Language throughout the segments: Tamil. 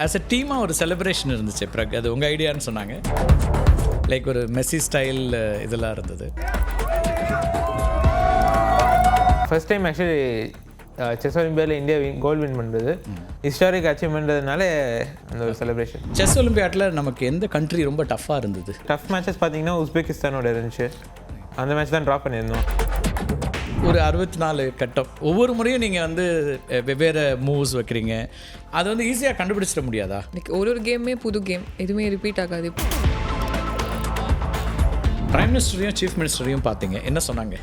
ஆஸ் அ டீமாக ஒரு செலிப்ரேஷன் இருந்துச்சு பிரக், அது உங்கள் ஐடியான்னு சொன்னாங்க. லைக் ஒரு மெஸ்ஸி ஸ்டைல் இதெல்லாம் இருந்தது. ஃபர்ஸ்ட் டைம் ஆக்சுவலி செஸ் ஒலிம்பியாடில் இந்தியா கோல்டு வின் பண்ணுறது ஹிஸ்டாரிக் அச்சீவ்மெண்ட்றதுனால அந்த ஒரு செலிப்ரேஷன். செஸ் ஒலிம்பியாட்டில் நமக்கு எந்த கண்ட்ரி ரொம்ப டஃப்பாக இருந்தது? டஃப் மேட்சஸ் பார்த்தீங்கன்னா உஸ்பெகிஸ்தானோட இருந்துச்சு. அந்த மேட்ச் தான் ட்ரா பண்ணியிருந்தோம். ஒரு 64 கட்டம், ஒவ்வொரு முறையும் நீங்கள் வந்து வெவ்வேறு மூவ்ஸ் வைக்கிறீங்க. அது வந்து ஈஸியாக கண்டுபிடிச்சிட முடியாதா? ஒரு கேமே புது கேம், எதுவுமே ரிப்பீட் ஆகாது. பிரைம் மினிஸ்டரையும் சீஃப் மினிஸ்டரையும் பார்த்தீங்க, என்ன சொன்னாங்க?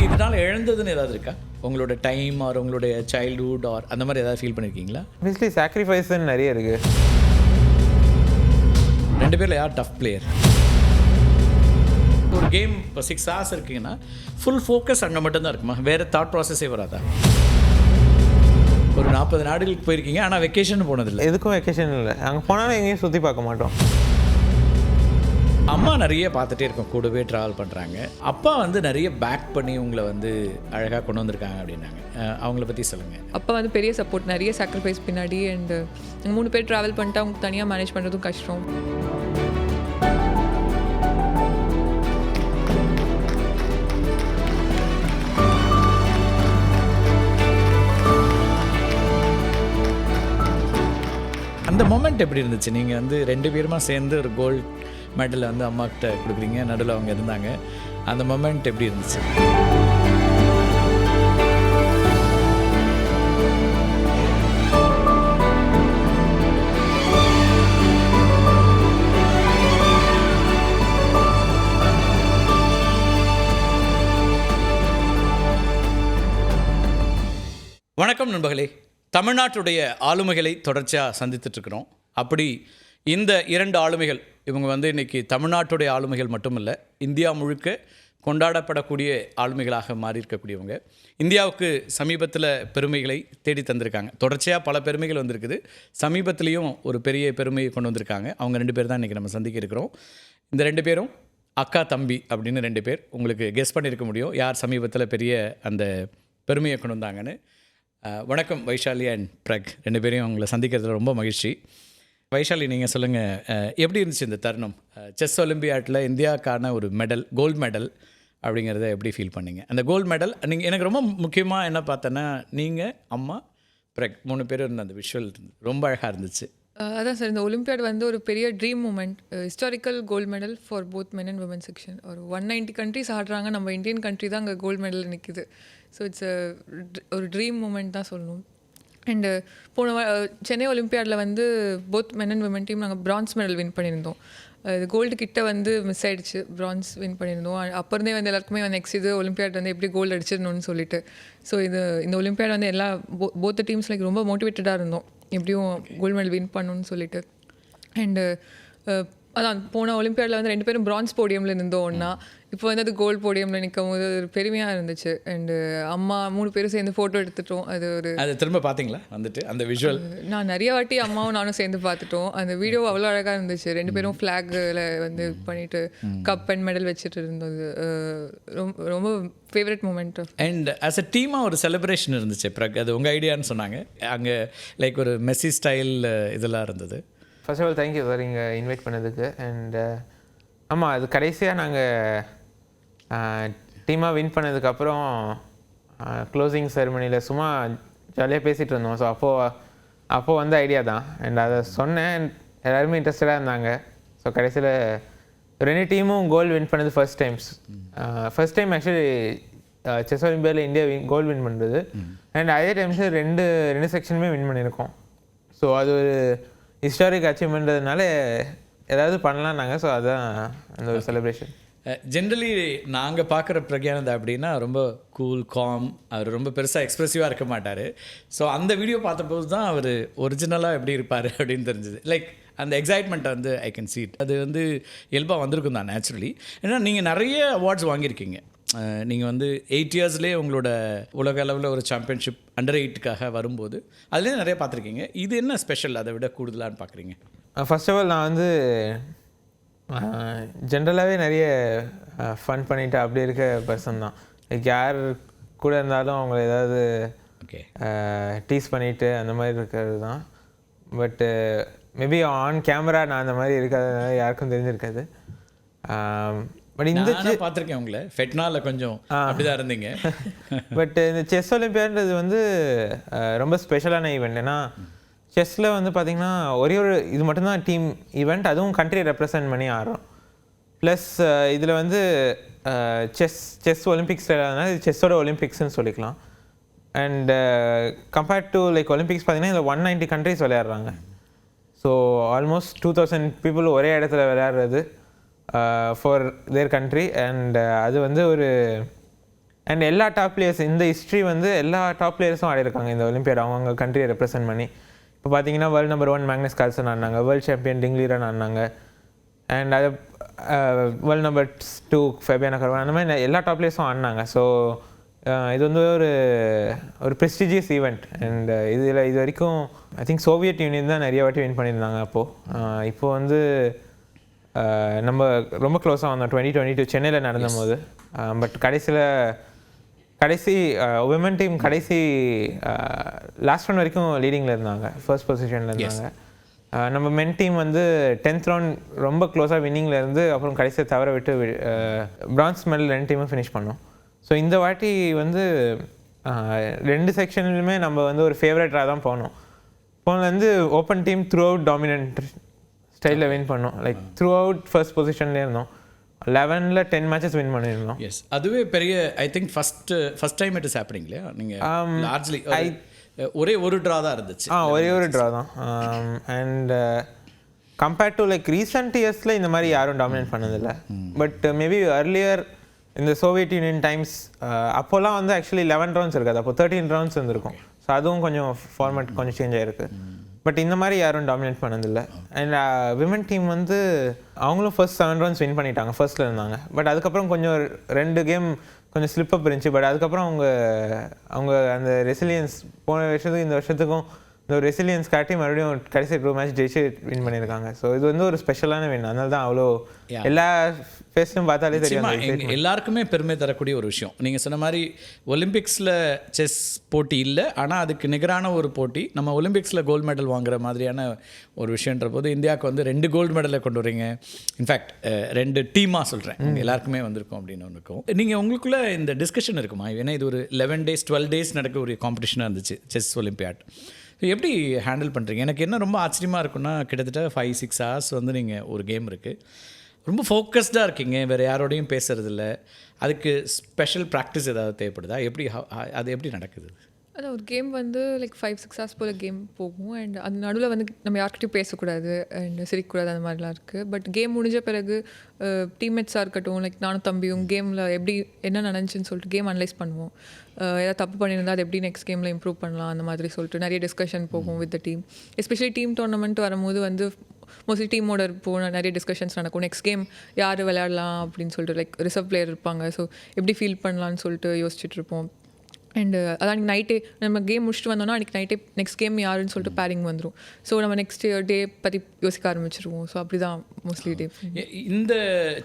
இதனால் எழுந்ததுன்னு ஏதாவது இருக்கா? உங்களோட டைம் ஆர் உங்களுடைய சைல்ட்ஹுட் ஆர் அந்த மாதிரி ஏதாவது ஃபீல் பண்ணியிருக்கீங்களா? ஆப்வியஸ்லி சாக்ரிஃபைஸ் நிறைய இருக்குது. ரெண்டு பேரில் யார் டஃப் பிளேயர்? ஒரு கேம் இப்போ 6 hours இருக்குங்கன்னா ஃபுல் ஃபோக்கஸ் அங்கே மட்டும்தான் இருக்குமா? வேறு தாட் ப்ராசஸே வராதா? ஒரு 40 நாடுகளுக்கு போயிருக்கீங்க, ஆனால் வெக்கேஷன் போனதில்லை. எதுக்கும் வெக்கேஷன் இல்லை, அங்கே போனாலும் எங்கேயும் சுற்றி பார்க்க மாட்டோம். அம்மா நிறைய பார்த்துட்டே இருக்கோம், கூடவே ட்ராவல் பண்ணுறாங்க. அப்பா வந்து நிறைய பேக் பண்ணி உங்களை வந்து அழகாக கொண்டு வந்திருக்காங்க அப்படின்னாங்க. அவங்கள பற்றி சொல்லுங்கள். அப்பா வந்து பெரிய சப்போர்ட், நிறைய சாக்ரிஃபைஸ் பின்னாடி. அண்டு 3 பேர் ட்ராவல் பண்ணிட்டு அவங்க தனியாக மேனேஜ் பண்ணுறதும் கஷ்டம். அந்த மொமெண்ட் எப்படி இருந்துச்சு? நீங்கள் வந்து 2 பேருமா சேர்ந்து ஒரு கோல்டு மெடலை வந்து அம்மா கிட்ட கொடுக்குறீங்க, நடுவில் அவங்க இருந்தாங்க. அந்த மொமெண்ட் எப்படி இருந்துச்சு? வணக்கம் நண்பர்களே. தமிழ்நாட்டுடைய ஆளுமைகளை தொடர்ச்சியாக சந்தித்துட்ருக்கிறோம். அப்படி இந்த 2 ஆளுமைகள், இவங்க வந்து இன்றைக்கி தமிழ்நாட்டுடைய ஆளுமைகள் மட்டும் இல்லை, இந்தியா முழுக்க கொண்டாடப்படக்கூடிய ஆளுமைகளாக மாறியிருக்கக்கூடியவங்க. இந்தியாவுக்கு சமீபத்தில் பெருமைகளை தேடி தந்திருக்காங்க. தொடர்ச்சியாக பல பெருமைகள் வந்திருக்குது. சமீபத்துலேயும் ஒரு பெரிய பெருமையை கொண்டு வந்திருக்காங்க. அவங்க 2 பேர் தான் இன்றைக்கி நம்ம சந்திக்க இருக்கிறோம். இந்த 2 பேரும் அக்கா தம்பி அப்படின்னு 2 பேர். உங்களுக்கு கெஸ் பண்ணியிருக்க முடியும் யார் சமீபத்தில் பெரிய அந்த பெருமையை கொண்டு வந்தாங்கன்னு. வணக்கம் வைஷாலி அண்ட் பிரக், 2 பேரையும் உங்களை சந்திக்கிறதுல ரொம்ப மகிழ்ச்சி. வைஷாலி, நீங்கள் சொல்லுங்கள், எப்படி இருந்துச்சு இந்த தருணம்? செஸ் ஒலிம்பியாட்டில் இந்தியாவுக்கான ஒரு மெடல், கோல்டு மெடல் அப்படிங்கிறத எப்படி ஃபீல் பண்ணீங்க? அந்த கோல்டு மெடல் நீங்கள், எனக்கு ரொம்ப முக்கியமாக என்ன பார்த்தேன்னா, நீங்கள், அம்மா, பிரக் 3 பேரும் இருந்த அந்த விஷுவல் ரொம்ப அழகாக இருந்துச்சு. அதான் சார், இந்த ஒலிம்பியாட் வந்து ஒரு பெரிய dream moment. Historical gold medal for both men and women section. ஒரு 190 கண்ட்ரிஸ் ஆடுறாங்க, நம்ம இந்தியன் கண்ட்ரி தான் அங்கே கோல்டு மெடல் நிற்குது. ஸோ இட்ஸ் ஒரு ட்ரீம் மூமெண்ட் தான் சொல்லணும். அண்டு சென்னை ஒலிம்பியாடில் வந்து both men and women team நாங்கள் பிரான்ஸ் மெடல் வின் பண்ணியிருந்தோம். இது கோல்டு கிட்ட வந்து மிஸ் ஆகிடுச்சு, பிரான்ஸ் வின் பண்ணியிருந்தோம். அப்போ இருந்தே வந்து எல்லாருக்குமே வந்து நெக்ஸ்ட் இது ஒலிம்பியாட் வந்து எப்படி கோல்டு அடிச்சிடணும்னு சொல்லிட்டு. ஸோ இந்த ஒலிம்பியாட் வந்து எல்லா போத் டீம்ஸ் லைக் ரொம்ப மோட்டிவேட்டடாக இருந்தோம், எப்படியும் கோல்டு மெடல் வின் பண்ணணும்னு சொல்லிட்டு. அண்டு அதான் போன ஒலிம்பியாடில் வந்து 2 பேரும் பிரான்ஸ் போடியமில் இருந்தோம் ஒன்றா. இப்போ வந்து அது கோல்டு போடியமில் நிற்கும் போது ஒரு பெருமையாக இருந்துச்சு. அண்டு அம்மா 3 பேரும் சேர்ந்து ஃபோட்டோ எடுத்துட்டோம். அது திரும்ப பார்த்தீங்களா வந்துட்டு அந்த விஷுவல்? நான் நிறைய வாட்டி அம்மாவும் நானும் சேர்ந்து பார்த்துட்டோம். அந்த வீடியோ அவ்வளோ அழகாக இருந்துச்சு. 2 பேரும் ஃப்ளாகில் வந்து பண்ணிட்டு கப் அண்ட் மெடல் வச்சுட்டு இருந்தது ரொம்ப ரொம்ப favourite moment. And as a டீமாக ஒரு செலிப்ரேஷன் இருந்துச்சு பிரக், அது உங்கள் ஐடியான்னு சொன்னாங்க. அங்கே லைக் ஒரு மெஸ்ஸி ஸ்டைல் இதெல்லாம் இருந்தது. First of all thank you sir இங்கே இன்வைட் பண்ணதுக்கு. அண்ட் ஆமாம், அது கடைசியாக நாங்கள் டீமாக வின் பண்ணதுக்கப்புறம் க்ளோசிங் செரமனியில் சும்மா ஜாலியாக பேசிகிட்டு இருந்தோம். ஸோ அப்போது வந்த ஐடியா தான். அண்ட் அதை சொன்னேன், எல்லாருமே இன்ட்ரெஸ்டடாக இருந்தாங்க. ஸோ கடைசியில் 2 டீமும் கோல்டு வின் பண்ணது ஃபர்ஸ்ட் டைம் ஆக்சுவலி செஸ் ஒலிம்பியாடில் இந்தியா கோல்டு வின் பண்ணுறது. அண்ட் அதே டைம்ஸ் ரெண்டு செக்ஷனுமே வின் பண்ணியிருக்கோம். ஸோ அது ஒரு ஹிஸ்டாரிக் அச்சீவ்மெண்ட்றதுனால ஏதாவது பண்ணலாம் நாங்கள். ஸோ அதுதான் அந்த ஒரு செலிப்ரேஷன். ஜென்ரலி நாங்கள் பார்க்குற பிரக்யானந்தா அப்படின்னா ரொம்ப கூல், காம், அவர் ரொம்ப பெருசாக எக்ஸ்ப்ரெசிவாக இருக்க மாட்டார். ஸோ அந்த வீடியோ பார்த்தபோது தான் அவர் ஒரிஜினலாக எப்படி இருப்பார் அப்படின்னு தெரிஞ்சுது. லைக் அந்த எக்ஸைட்மெண்ட்டை வந்து ஐ கேன் சீ இட். அது வந்து இயல்பாக வந்திருக்கும் தான் நேச்சுரலி. ஏன்னா நீங்கள் நிறைய அவார்ட்ஸ் வாங்கியிருக்கீங்க. நீங்கள் வந்து 8 இயர்ஸ்லேயே உங்களோட உலக அளவில் ஒரு சாம்பியன்ஷிப் அண்டர் 8க்காக வரும்போது அதுலேயே நிறைய பார்த்துருக்கீங்க. இது என்ன ஸ்பெஷல் அதை விட கூடுதலான்னு பார்க்குறீங்க? ஃபர்ஸ்ட் ஆஃப் ஆல் நான் வந்து ஜென்ரலாகவே நிறைய ஃபன் பண்ணிவிட்டு அப்படி இருக்க பர்சன் தான். லைக் யார் கூட இருந்தாலும் அவங்கள ஏதாவது ஓகே. டீஸ் பண்ணிட்டு அந்த மாதிரி இருக்கிறது தான். பட்டு மேபி ஆன் கேமரா நான் அந்த மாதிரி இருக்காதனால யாருக்கும் தெரிஞ்சிருக்காது. பட் இந்த பார்த்துருக்கேன் உங்களை ஃபெட்னால கொஞ்சம் அப்படிதான் இருந்தீங்க. பட் இந்த செஸ் ஒலிம்பியாடுன்றது வந்து ரொம்ப ஸ்பெஷலான ஈவெண்ட். ஏன்னா செஸ்ஸில் வந்து பார்த்திங்கன்னா ஒரே ஒரு இது மட்டும்தான் டீம் ஈவெண்ட், அதுவும் கண்ட்ரி ரெப்ரசன்ட் பண்ணி ஆடுறோம். ப்ளஸ் இதில் வந்து செஸ் ஒலிம்பிக்ஸில் இது செஸ்ஸோட ஒலிம்பிக்ஸ்ன்னு சொல்லிக்கலாம். And compared to like Olympics பார்த்திங்கன்னா இதில் 190 கண்ட்ரிஸ் விளையாடுறாங்க. ஸோ ஆல்மோஸ்ட் 2000 பீப்புள் ஒரே இடத்துல விளையாடுறது ஃபார் தேர் கண்ட்ரி. அண்ட் அது வந்து ஒரு அண்ட் எல்லா டாப் பிளேயர்ஸ் இந்த ஹிஸ்ட்ரி வந்து எல்லா டாப் பிளேயர்ஸும் ஆடிருக்காங்க இந்த ஒலிம்பியாட் அவங்க கண்ட்ரியை ரெப்ரசென்ட் பண்ணி. இப்போ பார்த்தீங்கன்னா வேர்ல்டு நம்பர் 1 மேக்னஸ் கார்ல்சன் ஆடினாங்க, வேர்ல்டு சாம்பியன் டிங் லீரன் ஆடினாங்க, அண்ட் அது வேர்ல்டு நம்பர் 2 ஃபெபியானா கர்வான், அந்த மாதிரி எல்லா டாப் பிளேயர்ஸும் ஆடினாங்க. ஸோ இது வந்து ஒரு ப்ரெஸ்டிஜியஸ் ஈவெண்ட். அண்ட் இதில் இது வரைக்கும் ஐ திங்க் சோவியட் யூனியன் தான் நிறைய வாட்டி வின் பண்ணியிருந்தாங்க. இப்போது வந்து நம்ம ரொம்ப க்ளோஸாக வந்தோம் 2022 சென்னையில் நடந்த போது. பட் கடைசி விமன் டீம் கடைசி லாஸ்ட் ரவுண்ட் வரைக்கும் லீடிங்கில் இருந்தாங்க, ஃபர்ஸ்ட் பொசிஷனில் இருந்தாங்க. நம்ம மென் டீம் வந்து 10th ரவுண்ட் ரொம்ப க்ளோஸாக வின்னிங்கில் இருந்து அப்புறம் கடைசியை தவற விட்டு பிரான்ஸ் மெடல் 2 டீமும் ஃபினிஷ் பண்ணோம். ஸோ இந்த வாட்டி வந்து 2 செக்ஷன்லையுமே நம்ம வந்து ஒரு ஃபேவரட்டாக தான் போனோம் வந்து open team through out dominant ஸ்டைலில் வின் பண்ணோம். லைக் த்ரூ அவுட் ஃபர்ஸ்ட் பொசிஷன்லேயே இருந்தோம், 11ல் 10 மேட்சஸ் வின் பண்ணியிருந்தோம். எஸ், அதுவே பெரிய I think first time it is happening இல்லையா? நீங்கள் லார்ஜ்லி ஒரே ஒரு ட்ரா தான் இருந்துச்சு. ஒரே ஒரு ட்ரா தான். And compared to like recent இயர்ஸில் இந்த மாதிரி யாரும் டாமினேட் பண்ணதில்லை. பட் மேபி அர்லியர் இந்த சோவியட் யூனியன் டைம்ஸ் அப்போல்லாம் வந்து ஆக்சுவலி 11 ரவுண்ட்ஸ் இருக்காது, அப்போ 13 ரவுண்ட்ஸ் வந்துருக்கும். ஸோ அதுவும் கொஞ்சம் ஃபார்மேட் கொஞ்சம் சேஞ்ச் ஆகிருக்கு. பட் இந்த மாதிரி யாரும் டாமினேட் பண்ணதில்லை. அண்ட் விமன் டீம் வந்து அவங்களும் ஃபர்ஸ்ட் 7 ரவுண்ட்ஸ் வின் பண்ணிட்டாங்க, ஃபர்ஸ்ட்டில் இருந்தாங்க. பட் அதுக்கப்புறம் கொஞ்சம் 2 கேம் கொஞ்சம் ஸ்லிப்பப் இருந்துச்சு. பட் அதுக்கப்புறம் அவங்க அந்த ரெசிலியன்ஸ் போன வருஷத்துக்கும் இந்த வருஷத்துக்கும் இந்த ஒரு ரெசிலியன்ஸ் காட்டி மறுபடியும் கடைசி 2 மேட்ச் ஜெயிச்சு வின் பண்ணியிருக்காங்க. ஸோ இது வந்து ஒரு ஸ்பெஷலான வின். அதனால தான் அவ்வளோ எல்லா ஃபேஸ்லையும் பார்த்தாலே தெரியும். எல்லாருக்குமே பெருமை தரக்கூடிய ஒரு விஷயம். நீங்கள் சொன்ன மாதிரி ஒலிம்பிக்ஸில் செஸ் போட்டி இல்லை, ஆனால் அதுக்கு நிகரான ஒரு போட்டி. நம்ம ஒலிம்பிக்ஸில் கோல்டு மெடல் வாங்குற மாதிரியான ஒரு விஷயன்ற போது இந்தியாவுக்கு வந்து 2 கோல்டு மெடலை கொண்டு வரீங்க. இன்ஃபேக்ட் 2 டீமாக சொல்கிறேன், எல்லாருக்குமே வந்திருக்கும் அப்படின்னு ஒன்று இருக்கும். நீங்கள் உங்களுக்குள்ளே இந்த டிஸ்கஷன் இருக்குமா? ஏன்னா இது ஒரு 11 days 12 days நடக்க ஒரு காம்படிஷனாக இருந்துச்சு செஸ் ஒலிம்பியாட். எப்படி ஹேண்டில் பண்ணுறீங்க? எனக்கு என்ன ரொம்ப ஆச்சரியமாக இருக்குன்னா, கிட்டத்தட்ட 5-6 hours வந்து நீங்கள் ஒரு கேம் இருக்குது, ரொம்ப ஃபோக்கஸ்டாக இருக்கீங்க, வேறு யாரோடையும் பேசுகிறதில்ல. அதுக்கு ஸ்பெஷல் ப்ராக்டிஸ் ஏதாவது தேவைப்படுதா? அது எப்படி நடக்குது? அதான் ஒரு கேம் வந்து லைக் 5-6 hours போல் கேம் போகும். அண்ட் அந்த நடுவில் வந்து நம்ம யார்கிட்டையும் பேசக்கூடாது அண்ட் சிரிக்கக்கூடாது, அந்த மாதிரிலாம் இருக்குது. பட் கேம் முடிஞ்ச பிறகு டீம்மேட்ஸாக இருக்கட்டும், லைக் நானும் தம்பியும் கேமில் எப்படி என்ன நடந்துச்சுன்னு சொல்லிட்டு கேம் அனலைஸ் பண்ணுவோம். ஏதாவது தப்பு பண்ணியிருந்தால் அது எப்படி நெக்ஸ்ட் கேமில் இம்ப்ரூவ் பண்ணலாம் அந்த மாதிரி சொல்லிட்டு நிறைய டிஸ்கஷன் போகும் with the team. Especially team tournament வரும்போது வந்து மோஸ்ட்லி டீமோட நிறைய டிஸ்கஷன்ஸ் நடக்கும். நெக்ஸ்ட் கேம் யார் விளையாடலாம் அப்படின்னு சொல்லிட்டு, லைக் ரிசர்வ் பிளேயர் இருப்பாங்க, ஸோ எப்படி ஃபீல் பண்ணலான்னு சொல்லிட்டு யோசிச்சுட்டு இருப்போம். அண்டு அதான் நைட்டே நம்ம கேம் முடிச்சுட்டு வந்தோம்னா அன்றைக்கி நைட்டே நெக்ஸ்ட் கேம் யாருன்னு சொல்லிட்டு பேரிங் வந்துடும். ஸோ நம்ம நெக்ஸ்ட் டே பற்றி யோசிக்க ஆரம்பிச்சிருவோம். ஸோ அப்படி தான் மோஸ்ட்லி டே. இந்த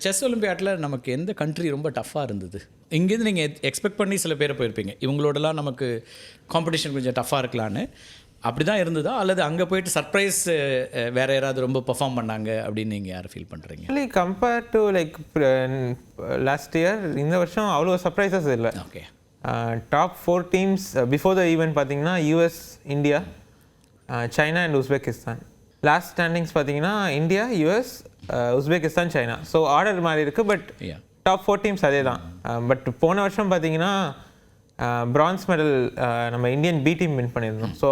செஸ் ஒலிம்பியாட்டில் நமக்கு எந்த கண்ட்ரி ரொம்ப டஃப்பாக இருந்தது? இங்கேருந்து நீங்கள் எக்ஸ்பெக்ட் பண்ணி சில பேரை போயிருப்பீங்க, இவங்களோடலாம் நமக்கு காம்படிஷன் கொஞ்சம் டஃப்பாக இருக்கலான்னு. அப்படி தான் இருந்ததா, அல்லது அங்கே போயிட்டு சர்ப்ரைஸ் வேறு யாராவது ரொம்ப பெர்ஃபார்ம் பண்ணாங்க அப்படின்னு நீங்கள் யாரை ஃபீல் பண்ணுறீங்க? Compared to like last year இந்த வருஷம் அவ்வளோ சர்ப்ரைசஸ் இல்லை. Okay. Top 4 teams before the event பார்த்தீங்கன்னா US, India, China and Uzbekistan. Last standings பார்த்தீங்கன்னா India, US, Uzbekistan, China. So order மாதிரி இருக்குது. பட் டாப் 4 டீம்ஸ் அதே தான். பட் போன வருஷம் பார்த்தீங்கன்னா பிரான்ஸ் மெடல் நம்ம இந்தியன் பி டீம் வின் பண்ணியிருந்தோம். ஸோ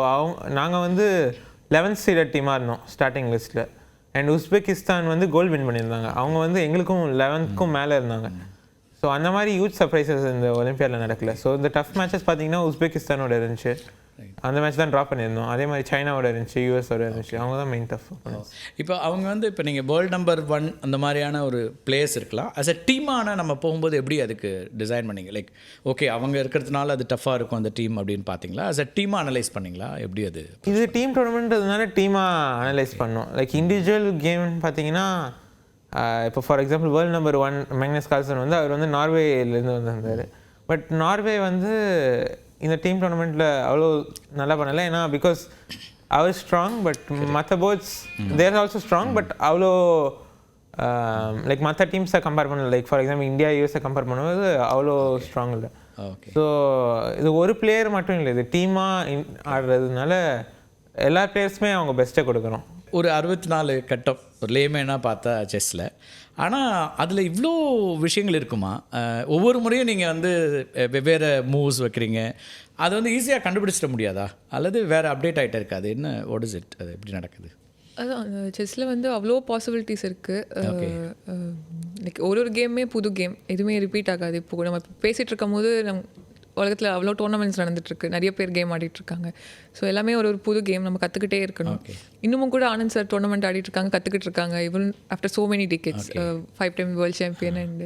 நாங்கள் வந்து 11th சீடட் டீமாக இருந்தோம் ஸ்டார்டிங் லிஸ்ட்டில். அண்ட் உஸ்பெகிஸ்தான் வந்து கோல்டு வின் பண்ணியிருந்தாங்க. அவங்க வந்து எங்களுக்கும் 11th மேலே இருந்தாங்க. ஸோ அந்த மாதிரி ஹியூஜ் சர்ப்ரைசஸ் இந்த ஒலிம்பியாடில் நடக்கல. ஸோ இந்த டஃப் மேட்சஸ் பார்த்தீங்கன்னா உஸ்பெகிஸ்தானோட இருந்துச்சு, அந்த மேட்ச் தான் ட்ரா பண்ணியிருந்தோம். அதே மாதிரி சைனாவோட இருந்துச்சு, யூஎஸோட இருந்துச்சு. அவங்க தான் மெயின் டஃப். இப்போ அவங்க வந்து இப்போ நீங்கள் வேர்ல்டு நம்பர் 1 அந்த மாதிரியான ஒரு பிளேயர்ஸ் இருக்கலாம். அஸ் அ டீமான நம்ம போகும்போது எப்படி அதுக்கு டிசைன் பண்ணிங்க? லைக் ஓகே அவங்க இருக்கிறதுனால அது டஃப்பாக இருக்கும் அந்த டீம் அப்படின்னு பார்த்தீங்களா? அஸ் அ டீமாக அனலைஸ் பண்ணிங்களா? எப்படி அது? இது டீம் டோர்னமெண்ட்னால டீமாக அனலைஸ் பண்ணோம். லைக் இண்டிவிஜுவல் கேம்னு பார்த்தீங்கன்னா இப்போ for example world number 1 Magnus Carlsen வந்து அவர் வந்து நார்வேலேருந்து வந்திருந்தார். பட் நார்வே வந்து இந்த டீம் டோர்னமெண்ட்டில் அவ்வளோ நல்லா பண்ணலை. ஏன்னா பிகாஸ் அவர் ஸ்ட்ராங், பட் மற்ற boards there also strong, but அவ்வளோ லைக் மற்ற டீம்ஸை கம்பேர் பண்ணல. லைக் ஃபார் எக்ஸாம்பிள் இந்தியா யூஎஸை கம்பேர் பண்ணும்போது அவ்வளோ ஸ்ட்ராங் இல்லை. ஓகே. ஸோ இது ஒரு பிளேயர் மட்டும் இல்லை, இது டீமாக ஆடுறதுனால எல்லா பிளேயர்ஸுமே அவங்க பெஸ்ட்டை கொடுக்குறோம். ஒரு 64 கட்டம் ஒரு லேமேனாக பார்த்தா செஸ்ஸில், ஆனால் அதில் இவ்வளோ விஷயங்கள் இருக்குமா? ஒவ்வொரு முறையும் நீங்கள் வந்து வெவ்வேறு மூவ்ஸ் வைக்கிறீங்க, அது வந்து ஈஸியாக கண்டுபிடிச்சிட முடியாதா? அல்லது வேறு அப்டேட் ஆகிட்டே இருக்காது? என்ன வாட் இஸ் இட்? அது எப்படி நடக்குது? அதான் செஸ்ஸில் வந்து அவ்வளோ பாசிபிலிட்டிஸ் இருக்குது. லைக் ஒரு கேமே புது கேம், எதுவுமே ரிப்பீட் ஆகாது. இப்போ நம்ம பேசிகிட்டு இருக்கும் போது உலகத்தில் அவ்வளோ டோர்னமெண்ட்ஸ் நடந்துட்டுருக்கு, நிறைய பேர் கேம் ஆடிட்டுருக்காங்க. ஸோ எல்லாமே ஒரு புது கேம் நம்ம கற்றுக்கிட்டே இருக்கணும். இன்னமும் கூட ஆனந்த் சார் டோர்னமெண்ட் ஆடிட்டுருக்காங்க, கற்றுக்கிட்டு இருக்காங்க. Even after so many decades 5 time world champion. And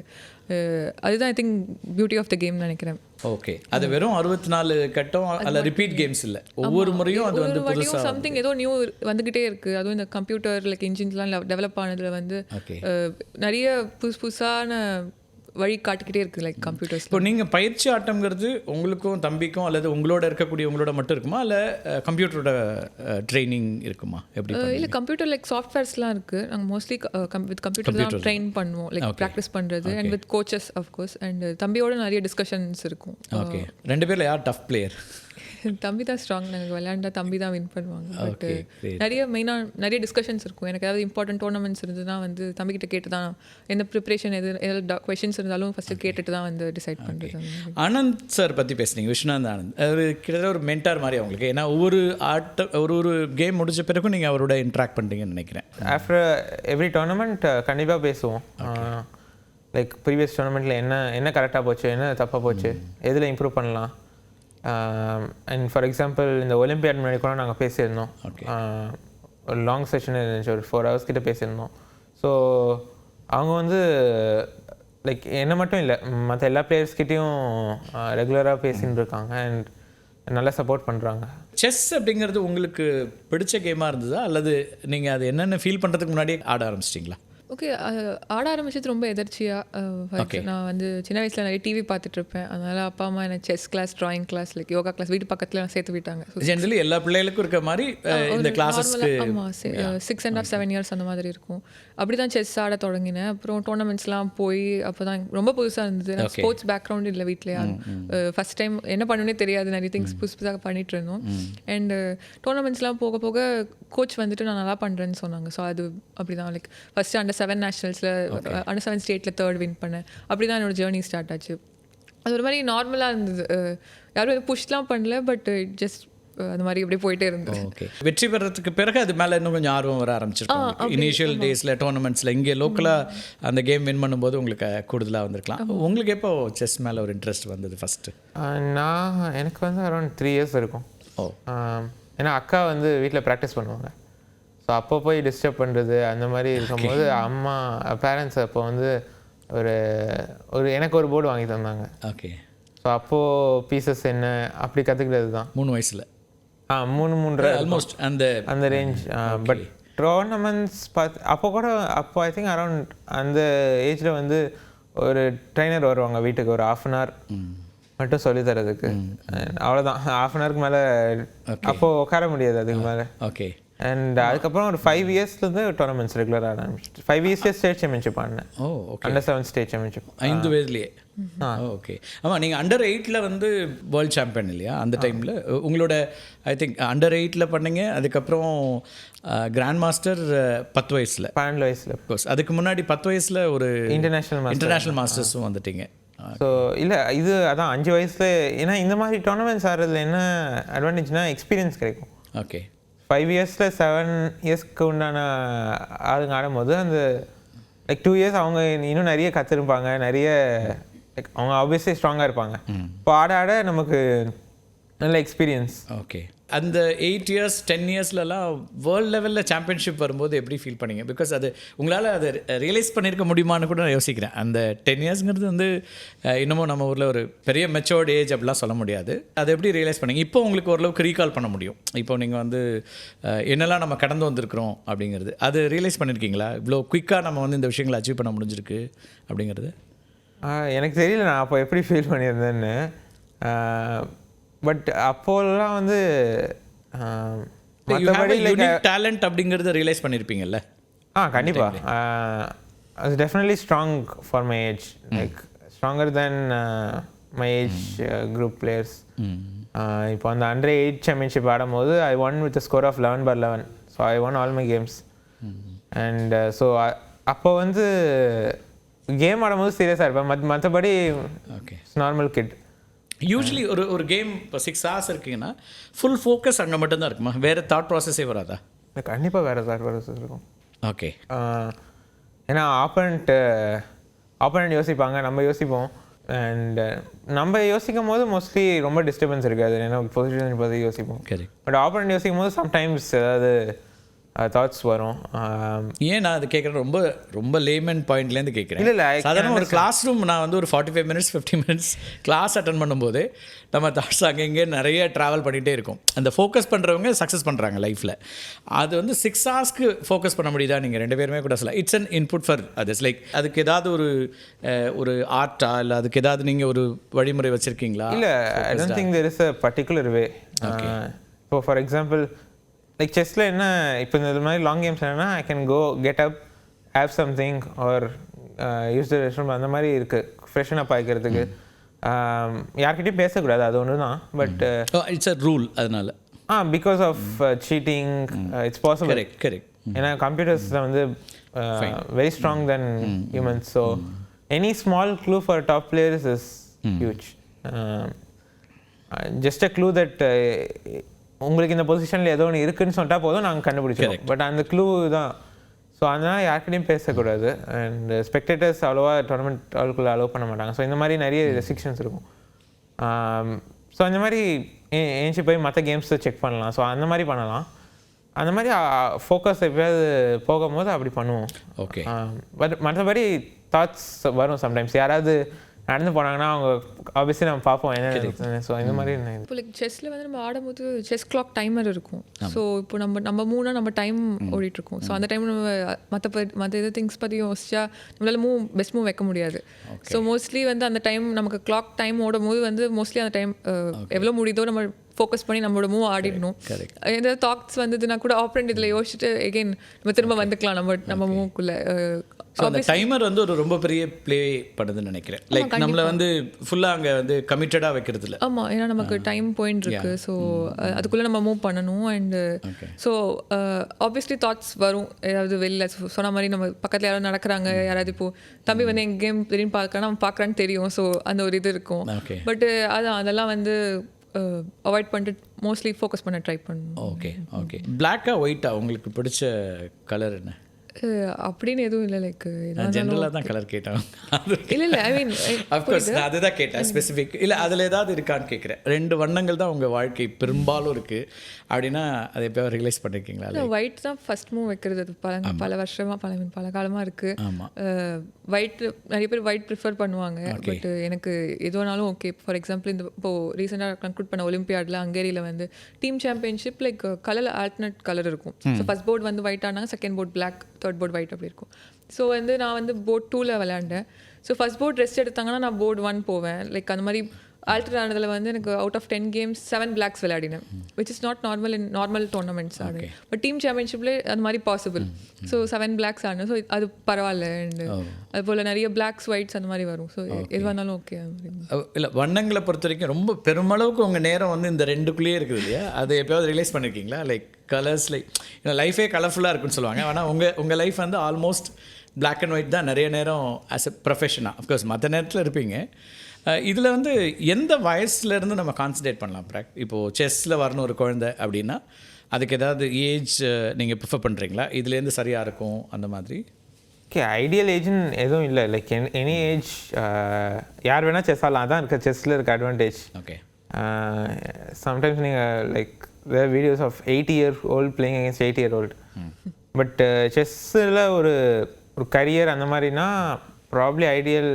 அதுதான் I think beauty of the கேம்னு நினைக்கிறேன். ஓகே. அது வெறும் 64 கட்டம் அல்ல, ரிப்பீட் கேம்ஸ் இல்லை, ஒவ்வொரு முறையும் அது வந்து புதுசாக சம்திங் ஏதோ நியூ வந்துக்கிட்டே இருக்குது. அதுவும் இந்த கம்ப்யூட்டர் லைக் இன்ஜின்ஸ்லாம் டெவலப் ஆனதில் வந்து நிறைய புதுசான வழி காட்டிக்கிட்டே இருக்குது லைக் கம்ப்யூட்டர்ஸ். இப்போ நீங்கள் பயிற்சி ஆட்டம்ங்கிறது உங்களுக்கும் தம்பிக்கும் அல்லது உங்களோட இருக்கக்கூடியவங்களோட மட்டும் இருக்குமா, இல்லை கம்ப்யூட்டரோட ட்ரைனிங் இருக்குமா? எப்படி? இல்லை, கம்ப்யூட்டர் லைக் சாஃப்ட்வேர்ஸ்லாம் இருக்குது. நாங்கள் மோஸ்ட்லி வித் கம்ப்யூட்டர் தான் ட்ரெயின் பண்ணுவோம், லைக் ப்ராக்டிஸ் பண்ணுறது. And with coaches of course. And தம்பியோட நிறைய டிஸ்கஷன்ஸ் இருக்கும். ஓகே. 2 பேரில் யார் டஃப் பிளேயர்? தம்பி தான் ஸ்ட்ராங். நாங்கள் விளையாண்டா தம்பி தான் வின் பண்ணுவாங்க. பட் நிறைய டிஸ்கஷன்ஸ் இருக்கும். எனக்கு ஏதாவது இம்பார்ட்டன்ட் டோர்னமெண்ட்ஸ் இருந்ததுன்னா வந்து தம்பிக்கிட்ட கேட்டு தான், எந்த ப்ரிப்ரேஷன் ஏதாவது கொஷின்ஸ் இருந்தாலும் ஃபஸ்ட்டு கேட்டுட்டு தான் வந்து டிசைட் பண்ணுறது. ஆனந்த் சார் பற்றி பேசுனீங்க, விஸ்வநாத் ஆனந்த். அவர் கிட்டத்தட்ட ஒரு மென்டார் மாதிரி அவங்களுக்கு. ஏன்னா ஒவ்வொரு ஒரு கேம் முடிஞ்ச பிறகும் நீங்கள் அவரோட இன்ட்ராக்ட் பண்ணுறீங்கன்னு நினைக்கிறேன். ஆஃப்டர் எவ்ரி டோர்னமெண்ட் கண்டிப்பாக பேசுவோம். லைக் ப்ரீவியஸ் டோர்னமெண்ட்டில் என்ன கரெக்டாக போச்சு, என்ன தப்பாக போச்சு, எதில் இம்ப்ரூவ் பண்ணலாம். அண்ட் ஃபார் எக்ஸாம்பிள் இந்த ஒலிம்பியாட் முன்னாடி கூட நாங்கள் பேசியிருந்தோம். ஒரு லாங் செஷன் இருந்துச்சு, ஒரு 4 hours கிட்ட பேசியிருந்தோம். ஸோ அவங்க வந்து லைக் என்ன மட்டும் இல்லை, மற்ற எல்லா பிளேயர்ஸ்கிட்டையும் ரெகுலராக பேசின்னு இருக்காங்க அண்ட் நல்லா சப்போர்ட் பண்ணுறாங்க. செஸ் அப்படிங்கிறது உங்களுக்கு பிடிச்ச கேமாக இருந்ததா, அல்லது நீங்கள் அது என்னென்ன ஃபீல் பண்ணுறதுக்கு முன்னாடியே ஆட ஆரம்பிச்சிட்டிங்களா? ஓகே, ஆட ஆரம்பிச்சது ரொம்ப எதர்ச்சியாக. நான் வந்து சின்ன வயசில் நிறைய டிவி பார்த்துட்ருப்பேன். அதனால் அப்பா அம்மா எனக்கு chess class, drawing class, like yoga class வீட்டு பக்கத்தில் சேர்த்து விட்டாங்க. ஜென்ரலி எல்லா பிள்ளைகளுக்கும் இருக்க மாதிரி இந்த கிளாஸஸ்க்கு. ஆமாம், 6.5 7 years அந்த மாதிரி இருக்கும். அப்படி தான் செஸ் ஆட தொடங்கினேன். அப்புறம் டோர்னமெண்ட்ஸ்லாம் போய் அப்போ தான் ரொம்ப புதுசாக இருந்தது. ஸ்போர்ட்ஸ் பேக்ரவுண்ட் இல்லை வீட்டில். ஃபஸ்ட் டைம் என்ன பண்ணுன்னே தெரியாது, நிறைய திங்ஸ் புதுசாக பண்ணிகிட்டு இருந்தோம். அண்ட் டோர்னமெண்ட்ஸ்லாம் போக போக கோச் வந்துட்டு நான் நல்லா பண்ணுறேன்னு சொன்னாங்க. ஸோ அது அப்படி தான் லைக் ஃபஸ்ட்டு அண்டர் 7 நேஷனல்ஸில் அண்டர் 7 ஸ்டேட்டில் 3rd வின் பண்ணேன். அப்படி தான் என்னோடய ஜேர்னி ஸ்டார்ட் ஆச்சு. அது ஒரு மாதிரி நார்மலாக இருந்தது. யாரும் புஷ்லாம் பண்ணல, பட் ஜஸ்ட் அந்த மாதிரி அப்படியே போயிட்டே இருந்தது. ஓகே. வெற்றி பெறதுக்கு பிறகு அது மேலே இன்னும் கொஞ்சம் ஆர்வம் வர ஆரம்பிச்சிருக்கோம். இனிஷியல் டேஸில் டோர்னமெண்ட்ஸில் இங்கே லோக்கலாக அந்த கேம் வின் பண்ணும்போது உங்களுக்கு கூடுதலாக வந்திருக்கலாம். உங்களுக்கு எப்போ செஸ் மேலே ஒரு இன்ட்ரெஸ்ட் வந்தது ஃபஸ்ட்டு? எனக்கு வந்து அரௌண்ட் 3 years இருக்கும். ஏன்னா அக்கா வந்து வீட்டில் ப்ராக்டிஸ் பண்ணுவாங்க. ஸோ அப்போ போய் டிஸ்டர்ப் பண்ணுறது அந்த மாதிரி இருக்கும்போது அம்மா பேரண்ட்ஸ் அப்போ வந்து எனக்கு ஒரு போர்டு வாங்கி தந்தாங்க. ஓகே. ஸோ அப்போது பீசஸ் என்ன அப்படி கற்றுக்கிட்டது தான். 3 வயசில் 3 ஆல்மோஸ்ட் அந்த ரேஞ்ச். பட் டோர்னமெண்ட்ஸ் அப்போ ஐ திங்க் அரௌண்ட் அந்த ஏஜில் வந்து ஒரு ட்ரைனர் வருவாங்க வீட்டுக்கு ஒரு 1/2 hour மட்டும் சொல்லி தரதுக்கு. அவ்வளோதான், 1/2 hourக்கு மேலே அப்போது உட்கார முடியாது அதுக்கு மேலே. ஓகே. அண்ட் அதுக்கப்புறம் ஒரு 5 yearsலேருந்து டோர்னமெண்ட்ஸ் ரெகுலராக ஆரம்பிச்சிட்டு 5 yearsலேயே ஸ்டேட் சாம்பியன்ஷிப் ஆடினேன். அண்டர் 7 ஸ்டேட் சாம்பியன்ஷிப் 5 வயதுலேயே. ஓகே. ஆமாம், நீங்கள் அண்டர் 8ல் வந்து வேர்ல்ட் சாம்பியன் இல்லையா அந்த டைமில்? உங்களோட ஐ திங்க் அண்டர் 8ல் பண்ணீங்க. அதுக்கப்புறம் கிராண்ட் மாஸ்டர் 10 வயசில். 12 வயசில் கோர்ஸ். அதுக்கு முன்னாடி 10 வயசில் ஒரு இன்டர்நேஷ்னல் மாஸ்டர்ஸும் வந்துட்டீங்க. ஸோ இல்லை இது அதான் 5 வயசில். ஏன்னா இந்த மாதிரி டோர்னமெண்ட்ஸ் ஆடுறதுல என்ன அட்வான்டேஜ்னா எக்ஸ்பீரியன்ஸ் கிடைக்கும். ஓகே. 5 yearsல 7 yearsக்கு உண்டான ஆளுங்க ஆடும்போது அந்த லைக் 2 years அவங்க இன்னும் நிறைய கற்றுருப்பாங்க, நிறைய லைக் அவங்க ஆப்வியஸ்லி ஸ்ட்ராங்காக இருப்பாங்க. இப்போ ஆட நமக்கு நல்ல எக்ஸ்பீரியன்ஸ். ஓகே. அந்த 8 years 10 yearsலலாம் வேர்ல்டு லெவலில் சாம்பியன்ஷிப் வரும்போது எப்படி ஃபீல் பண்ணீங்க? பிகாஸ் அது உங்களால் அதை ரியலைஸ் பண்ணியிருக்க முடியுமான்னு கூட நான் யோசிக்கிறேன். அந்த 10 yearsங்கிறது வந்து இன்னமும் நம்ம ஊரில் ஒரு பெரிய மெச்சோர்ட் ஏஜ் அப்படிலாம் சொல்ல முடியாது. அதை எப்படி ரியலைஸ் பண்ணீங்க? இப்போ உங்களுக்கு ஓரளவுக்கு ரீகால் பண்ண முடியும். இப்போ நீங்கள் வந்து என்னெல்லாம் நம்ம கடந்து வந்திருக்கிறோம் அப்படிங்கிறது அது ரியலைஸ் பண்ணியிருக்கீங்களா? இவ்வளோ குயிக்காக நம்ம வந்து இந்த விஷயங்களை அச்சீவ் பண்ண முடிஞ்சிருக்கு அப்படிங்கிறது? எனக்கு தெரியல நான் அப்போ எப்படி ஃபீல் பண்ணியிருந்தேன்னு. பட் அப்போல்லாம் வந்து மற்றபடி மற்றபடி டேலண்ட் அப்படிங்கிறத ரியலைஸ் பண்ணியிருப்பீங்கல்ல. கண்டிப்பாக அது definitely strong for my age, like stronger then my age group players. இப்போ அந்த அண்டர் 8 சாம்பியன்ஷிப் ஆடும்போது I won with score of 11/11. So I won all my games. And so அப்போ வந்து கேம் ஆடும்போது சீரியஸாக இருப்பேன். மற்றபடி ஓகே, நார்மல் கிட். யூஸ்வலி ஒரு கேம் இப்போ 6 hours இருக்குங்கன்னா ஃபுல் ஃபோக்கஸ் அங்கே மட்டும்தான் இருக்குமா? வேறு தாட் ப்ராசஸே வராதா? கண்டிப்பாக வேறு தாட் ப்ராசஸ் இருக்கும். ஓகே, ஏன்னா ஆப்பனண்ட் யோசிப்பாங்க, நம்ம யோசிப்போம். அண்ட் நம்ம யோசிக்கும் போது மோஸ்ட்லி ரொம்ப டிஸ்டர்பன்ஸ் இருக்காது, ஏன்னா பொசிஷன் பற்றி யோசிப்போம். கரெக்ட். பட் ஆப்பனண்ட் யோசிக்கும் போது சம்டைம்ஸ் ஏதாவது தாட்ஸ் வரும். ஏன் நான் அது கேட்குறேன், ரொம்ப ரொம்ப லேமன் பாயிண்ட்லேருந்து கேட்குறேன். இல்லை சாதாரண ஒரு கிளாஸ் ரூம் நான் வந்து ஒரு 45 minutes 50 minutes கிளாஸ் அட்டன் பண்ணும்போது நம்ம தாட்ஸ் அங்கே இங்கே நிறைய ட்ராவல் பண்ணிகிட்டே இருக்கும். அந்த ஃபோக்கஸ் பண்ணுறவங்க சக்ஸஸ் பண்ணுறாங்க லைஃப்பில். அது வந்து 6 hours ஃபோக்கஸ் பண்ண முடியுதா? நீங்கள் 2 பேருமே கூட சொல்லலாம். It's an input for others. Like அதுக்கு ஏதாவது ஒரு ஆர்ட்டா இல்லை அதுக்கு ஏதாவது நீங்கள் ஒரு வழிமுறை வச்சுருக்கீங்களா? இல்லை, I don't think there is a particular way. இப்போ ஃபார் எக்ஸாம்பிள் லைக் செஸ்ஸில் என்ன, இப்போ இந்த மாதிரி லாங் கேம்ஸ் என்னென்னா I can go get up, have something or use the restroom, அந்த மாதிரி இருக்குது ஃப்ரெஷன் அப் ஆகிக்கிறதுக்கு. யார்கிட்டையும் பேசக்கூடாது, அது ஒன்று தான். But it's a rule. அதனால because of cheating it's possible. Correct correct. ஏன்னா கம்ப்யூட்டர்ஸில் வந்து very strong than humans. So any small clue for top players is huge. Just a clue that உங்களுக்கு இந்த பொசிஷனில் ஏதோ ஒன்று இருக்குன்னு சொல்லிட்டா போதும், நாங்கள் கண்டுபிடிச்சிடுவோம். பட் அந்த க்ளூ தான். ஸோ அதனால் யார்கிட்டையும் பேசக்கூடாது. அண்ட் ஸ்பெக்டேட்டர்ஸ் அவ்வளோவா டோர்னமெண்ட் ஆளுக்குள்ளே அலோவ் பண்ண மாட்டாங்க. ஸோ இந்த மாதிரி நிறைய ரெஸ்ட்ரிக்ஷன்ஸ் இருக்கும். ஸோ அந்த மாதிரி ஏஞ்சி போய் மற்ற கேம்ஸை செக் பண்ணலாம். ஸோ அந்த மாதிரி பண்ணலாம். அந்த மாதிரி ஃபோக்கஸ் எப்பயாவது போகும்போது அப்படி பண்ணுவோம். ஓகே. பட் மற்றபடி தாட்ஸ் வரும் சம்டைம்ஸ். யாராவது நடந்து போனாங்கன்னா அவங்க ஆப்வியஸ்லி நம்ம பார்ப்போம் என்ன. ஸோ இந்த மாதிரி இப்போ லைக் செஸ்ஸில் வந்து நம்ம ஆடும்போது செஸ் கிளாக் டைமர் இருக்கும். ஸோ இப்போ நம்ம மூணாக நம்ம டைம் ஓடிட்டுருக்கோம். ஸோ அந்த டைம் நம்ம மற்ற இது திங்ஸ் பற்றி யோசிச்சா நம்மளால் பெஸ்ட் மூவ் வைக்க முடியாது. ஸோ மோஸ்ட்லி வந்து அந்த டைம் நமக்கு கிளாக் டைம் ஓடும் போது வந்து மோஸ்ட்லி அந்த டைம் எவ்வளோ முடியுதோ நம்ம ஃபோக்கஸ் பண்ணி நம்மளோட மூவ் ஆடிடணும். எந்த தாட்ஸ் வந்ததுன்னா கூட ஆப்ரண்ட் இதில் யோசிச்சுட்டு எகெயின் நம்ம திரும்ப வந்துக்கலாம் நம்ம மூவுக்குள்ளே. அந்த டைமர் வந்து ஒரு ரொம்ப பெரிய ப்ளே பண்ணுதுன்னு நினைக்கிறேன். லைக் நம்மளை வந்து ஃபுல்லாக அங்கே வந்து கமிட்டடாக வைக்கிறது இல்லை. ஆமாம், ஏன்னா நமக்கு டைம் பாயிண்ட் இருக்குது. ஸோ அதுக்குள்ளே நம்ம மூவ் பண்ணணும். அண்டு ஸோ ஆப்வியஸ்லி தாட்ஸ் வரும். ஏதாவது வெளில சொன்ன மாதிரி நம்ம பக்கத்தில் யாராவது நடக்கிறாங்க, யாராவது இப்போது தம்பி வந்து எங்கள் கேம் திடீர்னு பார்க்குறான்னு நம்ம பார்க்குறான்னு தெரியும். ஸோ அந்த ஒரு இது இருக்கும். பட் அதெல்லாம் வந்து அவாய்ட் பண்ணிட்டு மோஸ்ட்லி ஃபோக்கஸ் பண்ண ட்ரை பண்ணணும். Okay okay. பிளாக்கா ஒயிட்டா உங்களுக்கு பிடிச்ச கலர் என்ன? அப்படின்னு எதுவும் இல்லை. லைக் ஜென்ரலாக தான் கலர் கேட்டேன். இல்லை ஐ மீன் அஃப்கோர்ஸ் நான் அதுதான் கேட்டேன் ஸ்பெசிஃபிக். இல்லை அதில் ஏதாவது இருக்கான்னு கேட்குறேன். 2 வண்ணங்கள் தான் உங்கள் வாழ்க்கை பெரும்பாலும் இருக்குது அப்படின்னா அதை எப்போ ரியலைஸ் பண்ணியிருக்கீங்களா? இல்லை, ஒயிட் தான் ஃபர்ஸ்ட் மூவ் வைக்கிறது. அது பல வருஷமாக பல காலமாக இருக்குது. ஆமாம், ஒயிட் நிறைய பேர் ஒயிட் ப்ரிஃபர் பண்ணுவாங்க. பட் எனக்கு எதுவானாலும் ஓகே. ஃபார் எக்ஸாம்பிள் இந்த இப்போது ரீசெண்டாக கன்க்ளூட் பண்ண ஒலிம்பியாடில் ஹங்கேரியில் வந்து team championship like colour alternate colour இருக்கும். ஸோ ஃபர்ஸ்ட் போர்டு வந்து ஒயிட் ஆனாங்க, second board black, third board white அப்படி இருக்கும். ஸோ வந்து நான் வந்து போர்ட் 2ல் விளையாண்டேன். ஸோ ஃபர்ஸ்ட் போர்ட் ரெஸ்ட் எடுத்தாங்கன்னா நான் போர்ட் 1 போவேன். லைக் அந்த மாதிரி ஆல்டர் ஆனதில் வந்து எனக்கு அவுட் ஆஃப் 10 games 7 blacks விளையாடினேன். Which is not normal in normal tournaments ஆடு. பட் டீம் சாம்பியன்ஷிப்பில் அது மாதிரி பாசிபிள். ஸோ 7 blacks ஆனேன். ஸோ அது பரவாயில்ல. அண்ட் அது போல் நிறைய பிளாக்ஸ் ஒயிட்ஸ் அந்த மாதிரி வரும். ஸோ எதுவானாலும் ஓகே. இல்லை, வண்ணங்களை பொறுத்த வரைக்கும் ரொம்ப பெருமளவுக்கு உங்கள் நேரம் வந்து இந்த 2க்குள்ளேயே இருக்குது இல்லையா? அதை எப்போயாவது ரியலைஸ் பண்ணியிருக்கீங்களா? லைக் கலர்ஸ், லைக் லைஃபே கலர்ஃபுல்லாக இருக்குன்னு சொல்லுவாங்க. ஆனால் உங்கள் லைஃப் வந்து ஆல்மோஸ்ட் பிளாக் அண்ட் ஒயிட் தான் நிறைய நேரம் ஆஸ் எ ப்ரொஃபஷனாக. அஃப்கோர்ஸ் மற்ற நேரத்தில் இருப்பீங்க. இதில் வந்து எந்த வயசுலேருந்து நம்ம கான்சன்ட்ரேட் பண்ணலாம்? இப்போது செஸ்ஸில் வரணும் ஒரு குழந்தை அப்படின்னா அதுக்கு ஏதாவது ஏஜ் நீங்கள் ப்ரிஃபர் பண்ணுறீங்களா? இதுலேருந்து சரியாக இருக்கும் அந்த மாதிரி? ஓகே, ஐடியல் ஏஜ்னு எதுவும் இல்லை. லைக் எனி ஏஜ் யார் வேணால் செஸ் ஆடலாம். அதான் இருக்க செஸ்ஸில் இருக்க அட்வான்டேஜ். ஓகே. சம்டைம்ஸ் நீங்கள் like there videos of 80-year-old playing against 80-year-old. But செஸ்ஸில் ஒரு கரியர் அந்த மாதிரினா probably ideal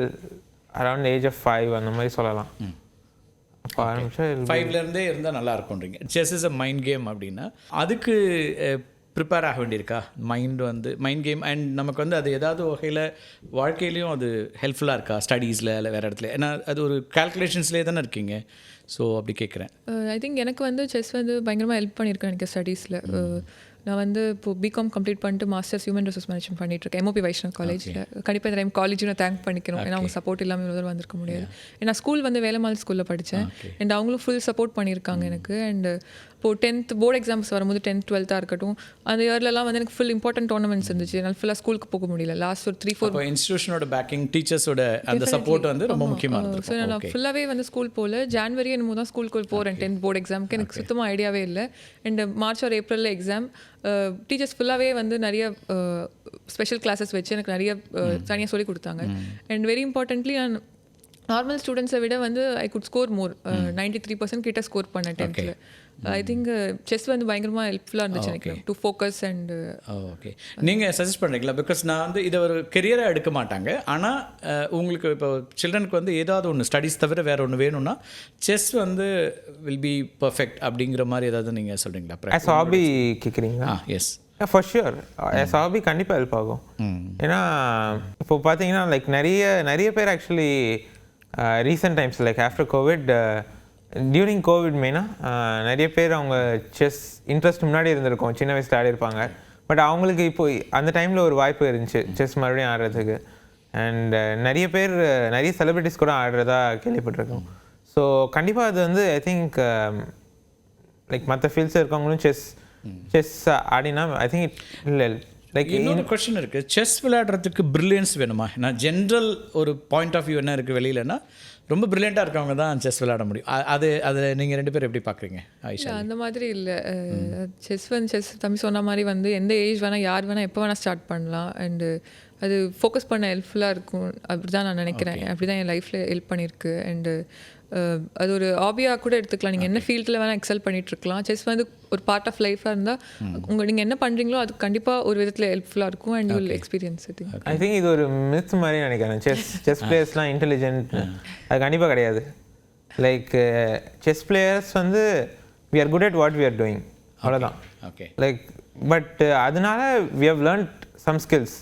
around age of 5 அந்த மாதிரி சொல்லலாம். அப்போ ஆரம்பிச்சா 5லேருந்தே இருந்தால் நல்லா இருக்கும்ன்றீங்க. Chess is a mind game அப்படின்னா அதுக்கு ப்ரிப்பேர் ஆக வேண்டியிருக்கா? மைண்ட் கேம் அண்ட் நமக்கு வந்து அது ஏதாவது வகையில் வாழ்க்கையிலையும் அது ஹெல்ப்ஃபுல்லாக இருக்கா? ஸ்டடீஸில் இல்லை வேறு இடத்துல? ஏன்னா அது ஒரு கால்குலேஷன்ஸ்லேயே தானே இருக்கீங்க. ஸோ அப்படி கேட்குறேன். ஐ திங்க் எனக்கு வந்து செஸ் வந்து பயங்கரமாக ஹெல்ப் பண்ணியிருக்கேன் எனக்கு ஸ்டடீஸில். நான் வந்து இப்போ பிகாம் கம்ப்ளீட் பண்ணிட்டு மாஸ்டர்ஸ் ஹியூமன் ரிசோர்ஸ் மேனேஜ்மெண்ட் பண்ணிட்டுருக்கேன் MOP வைஷ்ணவ் காலேஜில். கண்டிப்பாக இந்த டைம் காலேஜும் நான் தேங்க் பண்ணிக்கணும், ஏன்னா அவங்க சப்போர்ட் இல்லாமல் இவ்வளோ தூரம் வந்திருக்க முடியாது. ஏன்னா ஸ்கூல் வந்து வேலம்மாள் ஸ்கூலில் படித்தேன் அண்ட் அவங்களும் ஃபுல் சப்போர்ட் பண்ணியிருக்காங்க எனக்கு. அண்ட் இப்போது 10th போர்டு எக்ஸாம்ஸ் வரும்போது 10th 12th இருக்கட்டும், அந்த இயர்லலாம் வந்து எனக்கு ஃபுல் இம்பார்ட்டன்ட் டோர்னமெண்ட்ஸ் இருந்துச்சு. என்னால் ஃபுல்லாக ஸ்கூலுக்கு போக முடியல. லாஸ்ட் ஒரு 3-4 இன்ஸ்டியூஷனோட பேக்கிங், டீச்சர்ஸோட அந்த சப்போர்ட் வந்து ரொம்ப முக்கியமாக ஸோ இருந்துச்சு. நான் ஃபுல்லாகவே வந்து ஸ்கூல் போகல. ஜான்வரி என்னமோ தான் ஸ்கூலுக்கு போகிறேன் 10th போர்டு எக்ஸாமுக்கு. எனக்கு சுத்தமாக ஐடியாவே இல்லை. அண்ட் மார்ச் ஆர் ஏப்ரலில் எக்ஸாம். டீச்சர்ஸ் ஃபுல்லாகவே வந்து நிறைய ஸ்பெஷல் கிளாஸஸ் வச்சு எனக்கு நிறைய தனியாக சொல்லி கொடுத்தாங்க. அண்ட் வெரி இம்பார்ட்டன்ட்லி நான் நார்மல் ஸ்டூடெண்ட்ஸை விட வந்து ஐ குட் ஸ்கோர் மோர். 93% கிட்ட ஸ்கோர் பண்ணேன் 10th. ஐ திங்க் செஸ் வந்து பயங்கரமாக ஹெல்ப்ஃபுல்லாக இருந்துச்சு எனக்கு டு ஃபோக்கஸ். அண்ட் ஓகே, நீங்கள் சஜஸ்ட் பண்ணுறீங்களா? பிகாஸ் நான் வந்து இதை ஒரு கெரியராக எடுக்க மாட்டாங்க, ஆனால் உங்களுக்கு இப்போ சில்ட்ரனுக்கு வந்து ஏதாவது ஒன்று ஸ்டடீஸ் தவிர வேறு ஒன்று வேணும்னா செஸ் வந்து வில் பி பர்ஃபெக்ட் அப்படிங்கிற மாதிரி ஏதாவது நீங்கள் சொல்கிறீங்களா? ஆஸ் ஹாபி கேட்குறீங்களா? Yes, for sure. As hobby கண்டிப்பாக ஹெல்ப் ஆகும். ஏன்னா இப்போ பார்த்தீங்கன்னா லைக் நிறைய பேர் actually recent times like after covid, during covid மெயினாக நிறைய பேர் அவங்க செஸ் இன்ட்ரெஸ்ட் முன்னாடி இருந்திருக்கும், சின்ன வயசில் ஆடிருப்பாங்க. பட் அவங்களுக்கு இப்போ அந்த டைமில் ஒரு வாய்ப்பு இருந்துச்சு செஸ் மறுபடியும் ஆடுறதுக்கு. அண்ட் நிறைய செலிபிரிட்டிஸ் கூட ஆடுறதா கேள்விப்பட்டிருக்கோம். ஸோ கண்டிப்பாக அது வந்து ஐ திங்க் லைக் மற்ற ஃபீல்ட்ஸில் இருக்கவங்களும் செஸ் ஆடினா ஐ திங்க் இல்லை லைக் இன்னொரு கொஸ்டின் இருக்குது. செஸ் விளையாடுறதுக்கு பிரில்லியன்ஸ் வேணுமா? நான் ஜென்ரல் ஒரு பாயிண்ட் ஆஃப் வியூ என்ன இருக்குது வெளியிலன்னா, ரொம்ப பிரில்லியண்ட்டாக இருக்கவங்க தான் செஸ் விளையாட முடியும். அது நீங்கள் 2 பேரும் எப்படி பார்க்குறீங்க ஆயிஷா? அந்த மாதிரி இல்லை. செஸ் தம்பி சொன்ன மாதிரி வந்து எந்த ஏஜ் வேணால் யார் வேணால் எப்போ வேணால் ஸ்டார்ட் பண்ணலாம். அண்டு அது ஃபோக்கஸ் பண்ண ஹெல்ப்ஃபுல்லாக இருக்கும் அப்படி தான் நான் நினைக்கிறேன். அப்படி தான் என் லைஃப்பில் ஹெல்ப் பண்ணியிருக்கு. அண்டு அது ஒரு ஹாபியாக கூட எடுத்துக்கலாம். நீங்கள் என்ன ஃபீல்டில் வேணால் எக்ஸல் பண்ணிகிட்ருக்கலாம். செஸ் வந்து ஒரு பார்ட் ஆஃப் லைஃபாக இருந்தால் நீங்கள் என்ன பண்ணுறீங்களோ அது கண்டிப்பாக ஒரு விதத்தில் ஹெல்ப்ஃபுல்லாக இருக்கும். And you will experience it. I think இது ஒரு மித் மாதிரி நினைக்கிறேன். செஸ் பிளேயர்ஸ்லாம் இன்டெலிஜென்ட், அது கண்டிப்பாக கிடையாது. லைக் செஸ் பிளேயர்ஸ் வந்து we are good at what we are doing, அவ்வளோதான். ஓகே, லைக் பட் அதனால we have learned some skills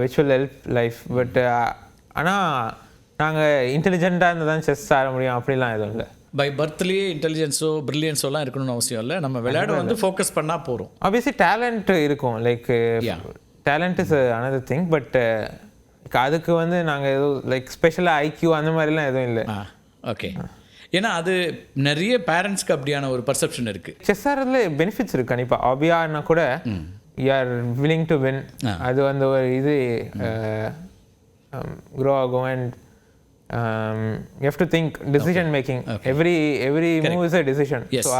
which will help life. But ஆனால் நாங்கள் இன்டெலிஜென்ட்டாக இருந்தால் தான் செஸ் ஆட முடியும் அப்படிலாம் எதுவும் இல்லை. பை பர்த்லேயே இன்டெலிஜென்ஸோ பிரில்லியன்ஸோலாம் இருக்கணும்னு அவசியம் இல்லை. நம்ம விளையாட வந்து ஃபோக்கஸ் பண்ணால் போகிறோம். ஆப்வியஸ்லி டேலண்ட் இருக்கும். Like talent is another thing. But அதுக்கு வந்து நாங்கள் எதுவும் லைக் ஸ்பெஷலாக ஐக்யூ அந்த மாதிரிலாம் எதுவும் இல்லை. ஓகே, ஏன்னா அது நிறைய பேரண்ட்ஸ்க்கு அப்படியான ஒரு பர்செப்ஷன் இருக்குது. செஸ் ஆடுறதுல பெனிஃபிட்ஸ் இருக்குது கண்டிப்பாக. ஹாபியானா கூட you are willing to win. அது வந்து ஒரு இது க்ரோ ஆகும். And you have to think decision making. Every move is a decision. So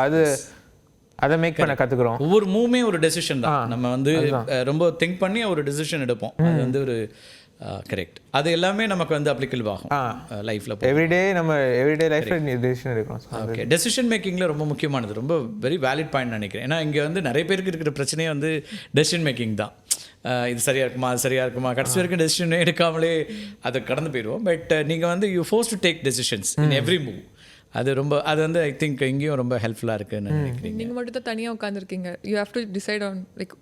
அதை மேக் பண்ண கற்றுக்குறோம். ஒவ்வொரு மூவ்மே ஒரு டெசிஷன் தான். நம்ம வந்து ரொம்ப திங்க் பண்ணி ஒரு டெசிஷன் எடுப்போம். அது வந்து ஒரு கரெக்ட். அது எல்லாமே நமக்கு வந்து அப்ளிகபிள் ஆகும் லைஃப்பில். எவ்ரிடே லைஃப்பில் டெசிஷன் எடுக்கணும். ஓகே, டெசிஷன் மேக்கிங்கில் ரொம்ப முக்கியமானது, ரொம்ப வெரி வேலிட் பாயிண்ட் நினைக்கிறேன். ஏன்னா இங்கே வந்து நிறைய பேருக்கு இருக்கிற பிரச்சனையே வந்து டெசிஷன் மேக்கிங் தான். இது சரியாக இருக்குமா, அது சரியாக இருக்குமா, கடைசி வரைக்கும் டெசிஷனே எடுக்காமலே அதை கடந்து போயிடுவோம். பட் நீங்கள் வந்து you force to take decisions in every move. அது வந்து ஐ திங்க் இங்கேயும் ரொம்ப ஹெல்ப்ஃபுல்லாக இருக்குன்னு நினைக்கிறீங்க. நீங்கள் மட்டும் தான் தனியாக உட்காந்துருக்கீங்க. You have to decide on like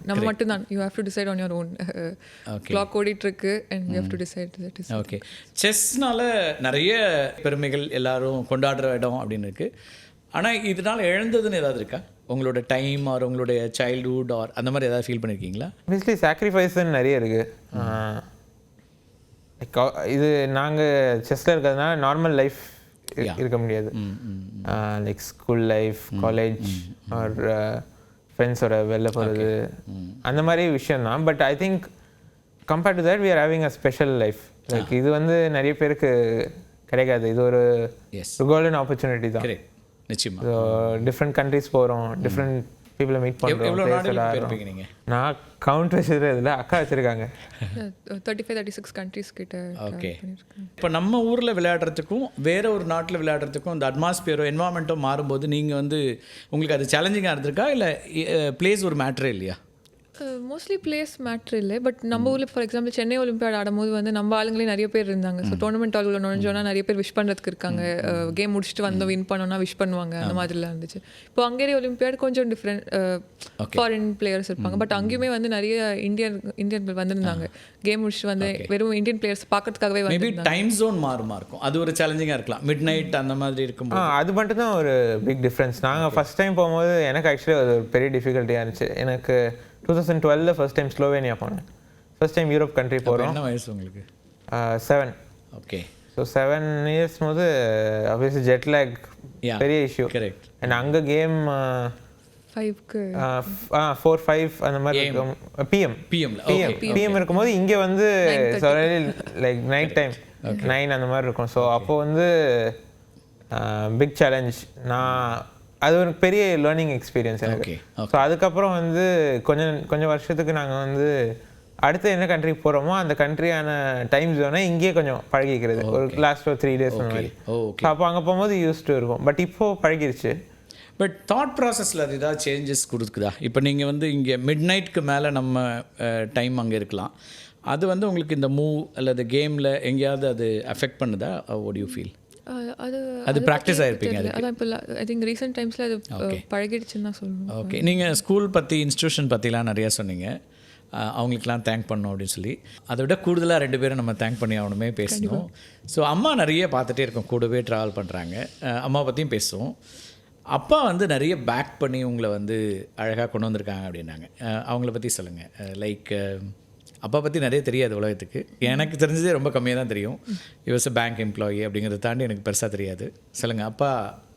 நம்ம மட்டும் தான். You have to decide on your own. Clock ஓடிட்டுருக்கு and you have to decide that is. Okay, செஸ்னால நிறைய பெருமைகள் எல்லாரும் கொண்டாடுற இடம் அப்படின்னு இருக்குது. ஆனால் இதனால் இழந்ததுன்னு ஏதாவது இருக்கா? உங்களோட டைம் ஆர் உங்களுடைய சைல்ட்ஹுட் ஆர் அந்த மாதிரி ஏதாவது ஃபீல் பண்ணியிருக்கீங்களா? ஆப்வியஸ்லி சாக்ரிஃபைஸ்ன்னு நிறைய இருக்குது. இது நாங்கள் செஸ்ஸில் இருக்கிறதுனால நார்மல் லைஃப் இருக்க முடியாது. Like school life, college or ஃப்ரெண்ட்ஸோட வெளில போகிறது அந்த மாதிரி விஷயம் தான். But I think compared to that we are having a special life. Like இது வந்து நிறைய பேருக்கு கிடைக்காது. இது ஒரு கோல்டன் ஆப்பர்ச்சுனிட்டி தான். நிச்சயமா. டிஃப்ரெண்ட் கண்ட்ரிஸ் போகிறோம், டிஃப்ரெண்ட் பீப்புளை மீட் பண்ணுறோம். நான் கவுண்ட் வச்சுருக்கிறதுல அக்கா வச்சுருக்காங்க 35-36 கண்ட்ரிஸ் கிட்ட. ஓகே, இப்போ நம்ம ஊரில் விளையாடுறதுக்கும் வேற ஒரு நாட்டில் விளையாடுறதுக்கும் இந்த அட்மாஸ்பியரோ என்வாயன்மெண்ட்டோ மாறும்போது நீங்கள் வந்து உங்களுக்கு அது சேலஞ்சிங்காக இருந்திருக்கா, இல்லை பிளேஸ் ஒரு மேட்டரே இல்லையா? மோஸ்ட்லி பிளேஸ் மேட்ரு இல்லை. பட் நம்ம ஊரில் ஃபார் எக்ஸாம்பிள் சென்னை ஒலிம்பியாட் ஆடும்போது வந்து நம்ம ஆளுங்களே நிறைய பேர் இருந்தாங்க. ஸோ டோர்னமெண்ட் ஆளுகளை நுழைஞ்சோன்னா நிறைய பேர் விஷ் பண்ணுறதுக்கு இருக்காங்க. கேம் முடிச்சுட்டு வந்தோம் வின் பண்ணோன்னா விஷ் பண்ணுவாங்க. அந்த மாதிரிலாம் இருந்துச்சு. இப்போ ஹங்கேரி ஒலிம்பியாட் கொஞ்சம் டிஃப்ரெண்ட் ஃபாரின் பிளேயர்ஸ் இருப்பாங்க. பட் அங்கேயுமே வந்து நிறைய இந்தியன் வந்திருந்தாங்க. கேம் முடிச்சுட்டு வந்து வெறும் இந்தியன் பிளேயர்ஸ் பார்க்கறதுக்காகவே மேபி வந்து டைம் ஜோன் மாறுமா இருக்கும், அது ஒரு சேலஞ்சிங்காக இருக்கலாம். மிட் நைட் அந்த மாதிரி இருக்கும்போது அது மட்டும் தான் ஒரு பிக் டிஃப்ரென்ஸ். நாங்கள் ஃபஸ்ட் டைம் போகும்போது எனக்கு ஆக்சுவலி அது ஒரு பெரிய டிஃபிகல்ட்டியாக இருந்துச்சு. எனக்கு 2012 ஃபர்ஸ்ட் டைம் ஸ்லோவேனியா போனேன். ஃபர்ஸ்ட் டைம் யூரோப் கண்ட்ரி போகிறோம். என்ன வயசு உங்களுக்கு? 7. ஓகே. ஸோ 7 இயர்ஸ் போது ஆப்வியஸ்லி ஜெட் லேக் பெரிய இஷ்யூ. கரெக்ட். அண்ட் அங்கே கேம் 5க்கு 4-5 அந்த மாதிரி இருக்கும். பிஎம் இருக்கும்போது இங்கே வந்து லைக் நைட் டைம் 9 அந்த மாதிரி இருக்கும். ஸோ அப்போ வந்து பிக் சேலஞ்ச். அது ஒரு பெரிய லேர்னிங் எக்ஸ்பீரியன்ஸ் எனக்கு. ஸோ அதுக்கப்புறம் வந்து கொஞ்சம் வருஷத்துக்கு நாங்கள் வந்து அடுத்து என்ன கண்ட்ரிக்கு போகிறோமோ அந்த கண்ட்ரியான டைம் ஜோனை இங்கேயே கொஞ்சம் பழகிக்கிறது. ஒரு லாஸ்ட் 3 டேஸ் அந்த மாதிரி. ஸோ அப்போ அங்கே போகும்போது யூஸ்டு இருக்கும். பட் இப்போது பழகிருச்சு. பட் தாட் ப்ராசஸில் அது ஏதாவது சேஞ்சஸ் கொடுக்குதா? இப்போ நீங்கள் வந்து இங்கே மிட் நைட்க்கு மேலே நம்ம டைம் அங்கே இருக்கலாம். அது வந்து உங்களுக்கு இந்த மூவ் அல்லது கேமில் எங்கேயாவது அது அஃபெக்ட் பண்ணுதா? What you feel? அது ப்ராக்டிஸ் ஆகிருப்பீங்க. அதான் இப்போ ஐ திங்க் ரீசெண்ட் டைம்ஸில் அது பழகிடுச்சுன்னு தான் சொல்லணும். ஓகே. நீங்கள் ஸ்கூல் பற்றி இன்ஸ்டியூஷன் பற்றிலாம் நிறையா சொன்னீங்க. அவங்களுக்கெல்லாம் தேங்க் பண்ணணும் அப்படின்னு சொல்லி. அதை விட கூடுதலாக 2 பேரும் நம்ம தேங்க் பண்ணி ஆகணுமே பேசணும். ஸோ அம்மா நிறைய பார்த்துட்டே இருக்கோம், கூடவே ட்ராவல் பண்ணுறாங்க. அம்மா பற்றியும் பேசுவோம். அப்பா வந்து நிறைய பேக் பண்ணி உங்களை வந்து அழகாக கொண்டு வந்திருக்காங்க அப்படின்னாங்க. அவங்கள பற்றி சொல்லுங்கள். லைக் அப்பா பற்றி நிறைய தெரியாது உலகத்துக்கு. எனக்கு தெரிஞ்சதே ரொம்ப கம்மியாக தான் தெரியும். யுஎஸ் பேங்க் எம்ப்ளாயி அப்படிங்கிறத தாண்டி எனக்கு பெருசாக தெரியாது. சொல்லுங்கள், அப்பா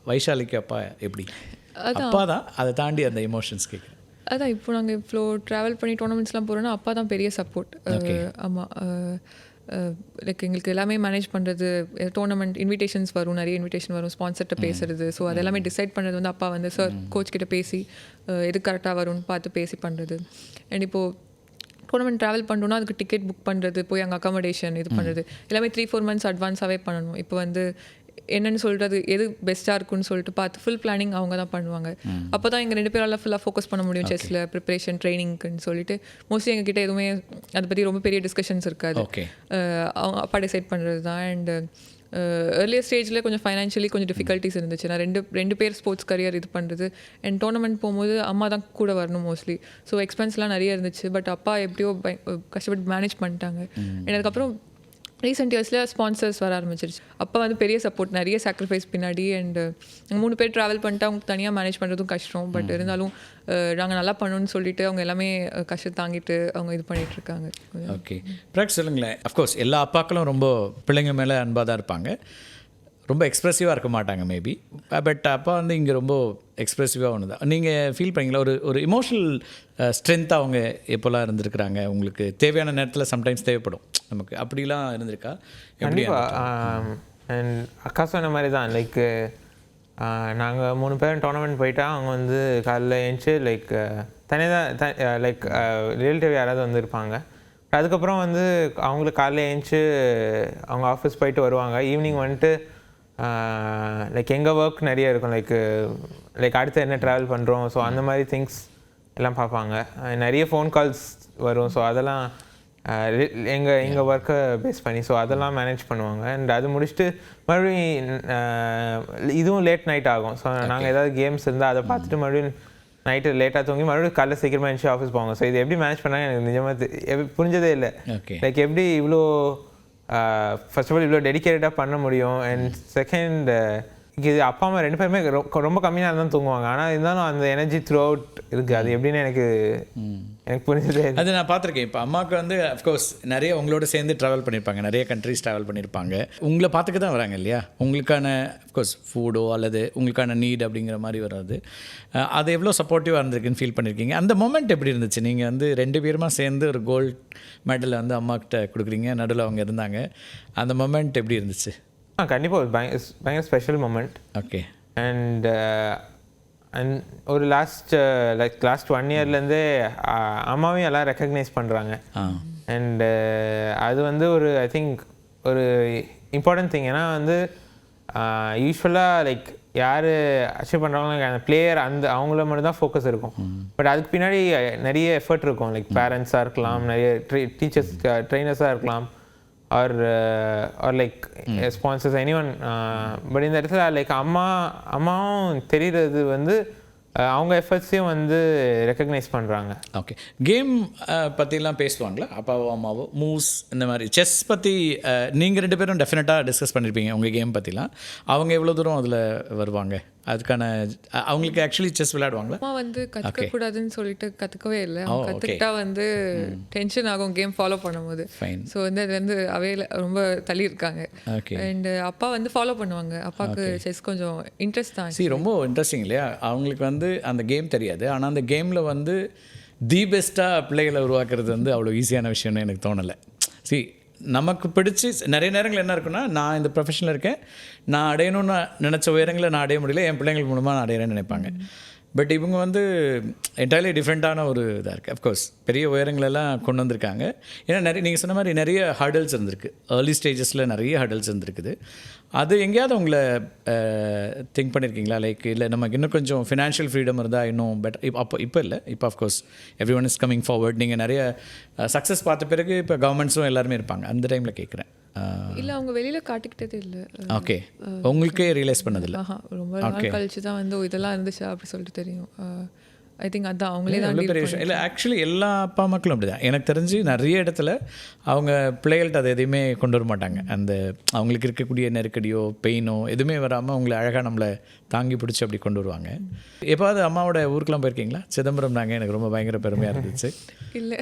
வைஷாலிக்கு அப்பா எப்படி? அப்பா தான், அதை தாண்டி அந்த எமோஷன்ஸ் கேட்குறேன். அதான் இப்போ நாங்கள் இவ்வளோ ட்ராவல் பண்ணி டோர்னமெண்ட்ஸ்லாம் போகிறோன்னா அப்பா தான் பெரிய சப்போர்ட். ஆமாம். லைக் எங்களுக்கு எல்லாமே மேனேஜ் பண்ணுறது, டோர்னமெண்ட் இன்விடேஷன்ஸ் வரும், நிறைய இன்விடேஷன் வரும், ஸ்பான்சர்கிட்ட பேசுறது. ஸோ அது எல்லாமே டிசைட் பண்ணுறது வந்து அப்பா வந்து சார் கோச் கிட்ட பேசி எது கரெக்டாக வரும்னு பார்த்து பேசி பண்ணுறது. அண்ட் இப்போது டோர்னமெண்ட் ட்ராவல் பண்ணணுன்னா அதுக்கு டிக்கெட் புக் பண்ணுறது, போய் அங்கே அக்காமடேஷன் இது பண்ணுறது எல்லாமே 3-4 months அட்வான்ஸாகவே பண்ணணும். இப்போ வந்து என்னென்னு சொல்கிறது, எது பெஸ்ட்டாக இருக்குன்னு சொல்லிட்டு பார்த்து ஃபுல் பிளானிங் அவங்க தான் பண்ணுவாங்க. அப்போ தான் எங்கள் 2 பேரால் ஃபுல்லாக ஃபோக்கஸ் பண்ண முடியும் செஸ்ஸில் ப்ரிப்பரேஷன் ட்ரைனிங்க்குன்னு சொல்லிட்டு. மோஸ்ட்லி எங்ககிட்ட எதுவுமே அதை பற்றி ரொம்ப பெரிய டிஸ்கஷன்ஸ் இருக்காது. அவங்க அப்பா டிசைட் பண்ணுறது தான். அண்ட் ஏர்லியர் ஸ்டேஜில் கொஞ்சம் ஃபைனான்ஷியலி கொஞ்சம் டிஃபிகல்ட்டிஸ் இருந்துச்சு. நான் ரெண்டு பேர் ஸ்போர்ட்ஸ் கரியர் இது பண்ணுறது. அண்ட் டோர்னமெண்ட் போகும்போது அம்மா தான் கூட வரணும் மோஸ்ட்லி. ஸோ எக்ஸ்பென்ஸ்லாம் நிறைய இருந்துச்சு. பட் அப்பா எப்படியோ கஷ்டப்பட்டு மேனேஜ் பண்ணிட்டாங்க. அண்ட் அதுக்கப்புறம் ரீசெண்ட் இயர்ஸில் ஸ்பான்சர்ஸ் வர ஆரம்பிச்சிருச்சு. அப்போ வந்து பெரிய சப்போர்ட், நிறைய சாக்ரிஃபைஸ் பின்னாடி. அண்டு 3 பேர் ட்ராவல் பண்ணிட்டு அவங்க தனியாக மேனேஜ் பண்ணுறதும் கஷ்டம். பட் இருந்தாலும் நாங்கள் நல்லா பண்ணணும்னு சொல்லிட்டு அவங்க எல்லாமே கஷ்டம் தாங்கிட்டு அவங்க இது பண்ணிகிட்ருக்காங்க. ஓகே, ப்ராக்ட் சொல்லுங்களேன். அஃப்கோர்ஸ் எல்லா அப்பாக்களும் ரொம்ப பிள்ளைங்க மேலே அன்பாக தான் இருப்பாங்க, ரொம்ப எக்ஸ்ப்ரெசிவாக இருக்க மாட்டாங்க மேபி. பட் அப்பா வந்து இங்கே ரொம்ப எக்ஸ்ப்ரெசிவாக ஒன்று தான். நீங்கள் ஃபீல் பண்ணீங்களா ஒரு இமோஷனல் ஸ்ட்ரென்த்தாக அவங்க எப்போல்லாம் இருந்திருக்கிறாங்க? உங்களுக்கு தேவையான நேரத்தில் சம்டைம்ஸ் தேவைப்படும் நமக்கு, அப்படிலாம் இருந்திருக்கா? கண்டிப்பாக. அண்ட் அக்கா சொன்ன மாதிரி தான். லைக் நாங்கள் 3 பேரும் டோர்னமெண்ட் போயிட்டா அவங்க வந்து காலையில் எழுந்துச்சு லைக் தனியாக தான் லைக் ரிலேட்டிவ் யாராவது வந்திருப்பாங்க. அதுக்கப்புறம் வந்து அவங்களுக்கு காலையில் எழுந்துச்சு அவங்க ஆஃபீஸ் போயிட்டு வருவாங்க. ஈவினிங் வந்துட்டு லைக் எங்கள் ஒர்க் நிறைய இருக்கும். லைக் அடுத்து என்ன ட்ராவல் பண்ணுறோம், ஸோ அந்த மாதிரி திங்ஸ் எல்லாம் பார்ப்பாங்க. நிறைய ஃபோன் கால்ஸ் வரும். ஸோ அதெல்லாம் எங்கள் ஒர்க்கை பேஸ் பண்ணி ஸோ அதெல்லாம் மேனேஜ் பண்ணுவாங்க. அண்ட் அது முடிச்சுட்டு மறுபடியும் இதுவும் லேட் நைட் ஆகும். ஸோ நாங்கள் ஏதாவது கேம்ஸ் இருந்தால் அதை பார்த்துட்டு மறுபடியும் நைட்டு லேட்டாக தூங்கி மறுபடியும் காலைல சீக்கிரமாக எழுந்துச்சு ஆஃபீஸ் போவாங்க. ஸோ இது எப்படி மேனேஜ் பண்ணாங்க எனக்கு நிஜமாக புரிஞ்சதே இல்லை. லைக் எப்படி இவ்வளோ ஃபர்ஸ்ட் ஆஃப் ஆல் இவ்வளோ டெடிக்கேட்டடாக பண்ண முடியும். அண்ட் செகண்ட் இது அப்பா அம்மா 2 பேருமே ரொம்ப கம்மியாக தான் தூங்குவாங்க. ஆனால் இருந்தாலும் அந்த எனர்ஜி த்ரூ அவுட் இருக்குது. அது எப்படின்னு எனக்கு புரிஞ்சதே. அது நான் பார்த்துருக்கேன். இப்போ அம்மாவுக்கு வந்து அஃப்கோர்ஸ் நிறைய உங்களோட சேர்ந்து ட்ராவல் பண்ணியிருப்பாங்க, நிறைய கண்ட்ரிஸ் ட்ராவல் பண்ணியிருப்பாங்க. உங்களை பார்த்துக்க தான் வராங்க இல்லையா? உங்களுக்கான அஃப்கோர்ஸ் ஃபுடோ அல்லது உங்களுக்கான நீட் அப்படிங்கிற மாதிரி வராது. அது எவ்வளோ சப்போர்ட்டிவாக இருந்திருக்குன்னு ஃபீல் பண்ணியிருக்கீங்க. அந்த மொமெண்ட் எப்படி இருந்துச்சு? நீங்கள் வந்து 2 பேருமா சேர்ந்து ஒரு கோல்டு மெடலை வந்து அம்மாக்கிட்ட கொடுக்குறீங்க, நடுவில் அவங்க இருந்தாங்க. அந்த மொமெண்ட் எப்படி இருந்துச்சு? கண்டிப்பாக பயங்கர ஸ்பெஷல் மொமெண்ட். ஓகே. அண்ட் ஒரு லாஸ்ட் 1 இயர்லேருந்தே அம்மாவையும் எல்லாம் ரெக்கக்னைஸ் பண்ணுறாங்க. அண்ட் அது வந்து ஐ திங்க் ஒரு இம்பார்ட்டன்ட் திங். ஏன்னா வந்து யூஸ்வலாக லைக் யார் அச்சீவ் பண்ணுறாங்களோ அந்த பிளேயர் அவங்கள மட்டும் தான் ஃபோக்கஸ் இருக்கும். பட் அதுக்கு பின்னாடி நிறைய எஃபர்ட் இருக்கும். லைக் பேரண்ட்ஸாக இருக்கலாம், நிறைய டீச்சர்ஸ் ட்ரெயினர்ஸாக இருக்கலாம், or like sponsors any one. But இந்த இடத்துல லைக் அம்மாவும் தெரிகிறது வந்து அவங்க எஃபர்ட்ஸையும் வந்து ரெக்கக்னைஸ் பண்ணுறாங்க. ஓகே, கேம் பற்றிலாம் பேசுவாங்களா அப்பாவோ அம்மாவோ? மூவ்ஸ் இந்த மாதிரி செஸ் பற்றி நீங்கள் 2 பேரும் டெஃபினட்டாக டிஸ்கஸ் பண்ணியிருப்பீங்க உங்கள் கேம் பற்றிலாம். அவங்க எவ்வளோ தூரம் அதில் வருவாங்க? அதுக்கான அவங்களுக்கு ஆக்சுவலி செஸ் விளையாடுவாங்களா? அம்மா வந்து கற்றுக்கூடாதுன்னு சொல்லிட்டு கற்றுக்கவே இல்லை. அவங்க கற்றுக்கிட்டா வந்து டென்ஷன் ஆகும் கேம் ஃபாலோ பண்ணும்போது. ஃபைன். ஸோ வந்து அது வந்து அவையில் ரொம்ப தள்ளியிருக்காங்க. ஓகே. அண்ட் அப்பா வந்து ஃபாலோ பண்ணுவாங்க. அப்பாவுக்கு செஸ் கொஞ்சம் இன்ட்ரெஸ்ட் தான். ரொம்ப இன்ட்ரெஸ்டிங் இல்லையா? அவங்களுக்கு வந்து அந்த கேம் தெரியாது, ஆனால் அந்த கேமில் வந்து தி பெஸ்ட்டாக பிள்ளைகளை உருவாக்குறது வந்து அவ்வளோ ஈஸியான விஷயம்னு எனக்கு தோணலை. நமக்கு பிடிச்சி நிறைய நேரங்கள் என்ன இருக்குன்னா, நான் இந்த ப்ரொஃபஷனில் இருக்கேன், நான் அடையணும்னு நினச்ச உயரங்களை நான் அடைய முடியல, என் பிள்ளைங்கள் மூலமாக நான் அடையிறேன்னு நினைப்பாங்க. பட் இவங்க வந்து என்டையர்லி டிஃப்ரெண்ட்டான ஒரு இதாக இருக்குது. அஃப்கோர்ஸ் பெரிய உயரங்களெல்லாம் கொண்டு வந்திருக்காங்க. ஏன்னா நிறைய நீங்கள் சொன்ன மாதிரி நிறைய ஹர்டல்ஸ் இருந்திருக்கு, ஏர்லி ஸ்டேஜஸில் நிறைய ஹர்டல்ஸ் இருந்திருக்குது. அது எங்கேயாவது உங்களை திங்க் பண்ணியிருக்கீங்களா? லைக் இல்லை நமக்கு இன்னும் கொஞ்சம் ஃபினான்ஷியல் ஃப்ரீடம் இருந்தால் இன்னும் பெட்டர். இப்போ இல்லை, இப்போ of course every one is coming forward. நீங்கள் நிறைய சக்ஸஸ் பார்த்த பிறகு இப்போ கவர்மெண்ட்ஸும் எல்லாருமே இருப்பாங்க. அந்த டைமில் கேட்குறேன். இல்லை, அவங்க வெளியில் காட்டிக்கிட்டதே இல்லை. ஓகே, உங்களுக்கே ரியலைஸ் பண்ணதில்லை? ரொம்ப நாள் கழிச்சு தான் வந்து இதெல்லாம் இருந்துச்சு அப்படி சொல்லிட்டு தெரியும். ஐ திங்க் அதான் அவங்களே தான் பெரிய விஷயம் இல்லை. ஆக்சுவலி எல்லா அப்பா மக்களும் அப்படி தான் எனக்கு தெரிஞ்சு. நிறைய இடத்துல அவங்க பிள்ளைகள்கிட்ட அதை எதையுமே கொண்டு வர மாட்டாங்க. அந்த அவங்களுக்கு இருக்கக்கூடிய நெருக்கடியோ பெயினோ எதுவுமே வராமல் அவங்கள அழகாக நம்மளை தாங்கி பிடிச்சி அப்படி கொண்டு வருவாங்க. எப்போது அம்மாவோட ஊருக்கெலாம் போயிருக்கீங்களா? சிதம்பரம் நாங்கள் எனக்கு ரொம்ப பயங்கர பெருமையாக இருந்துச்சு. இல்லை,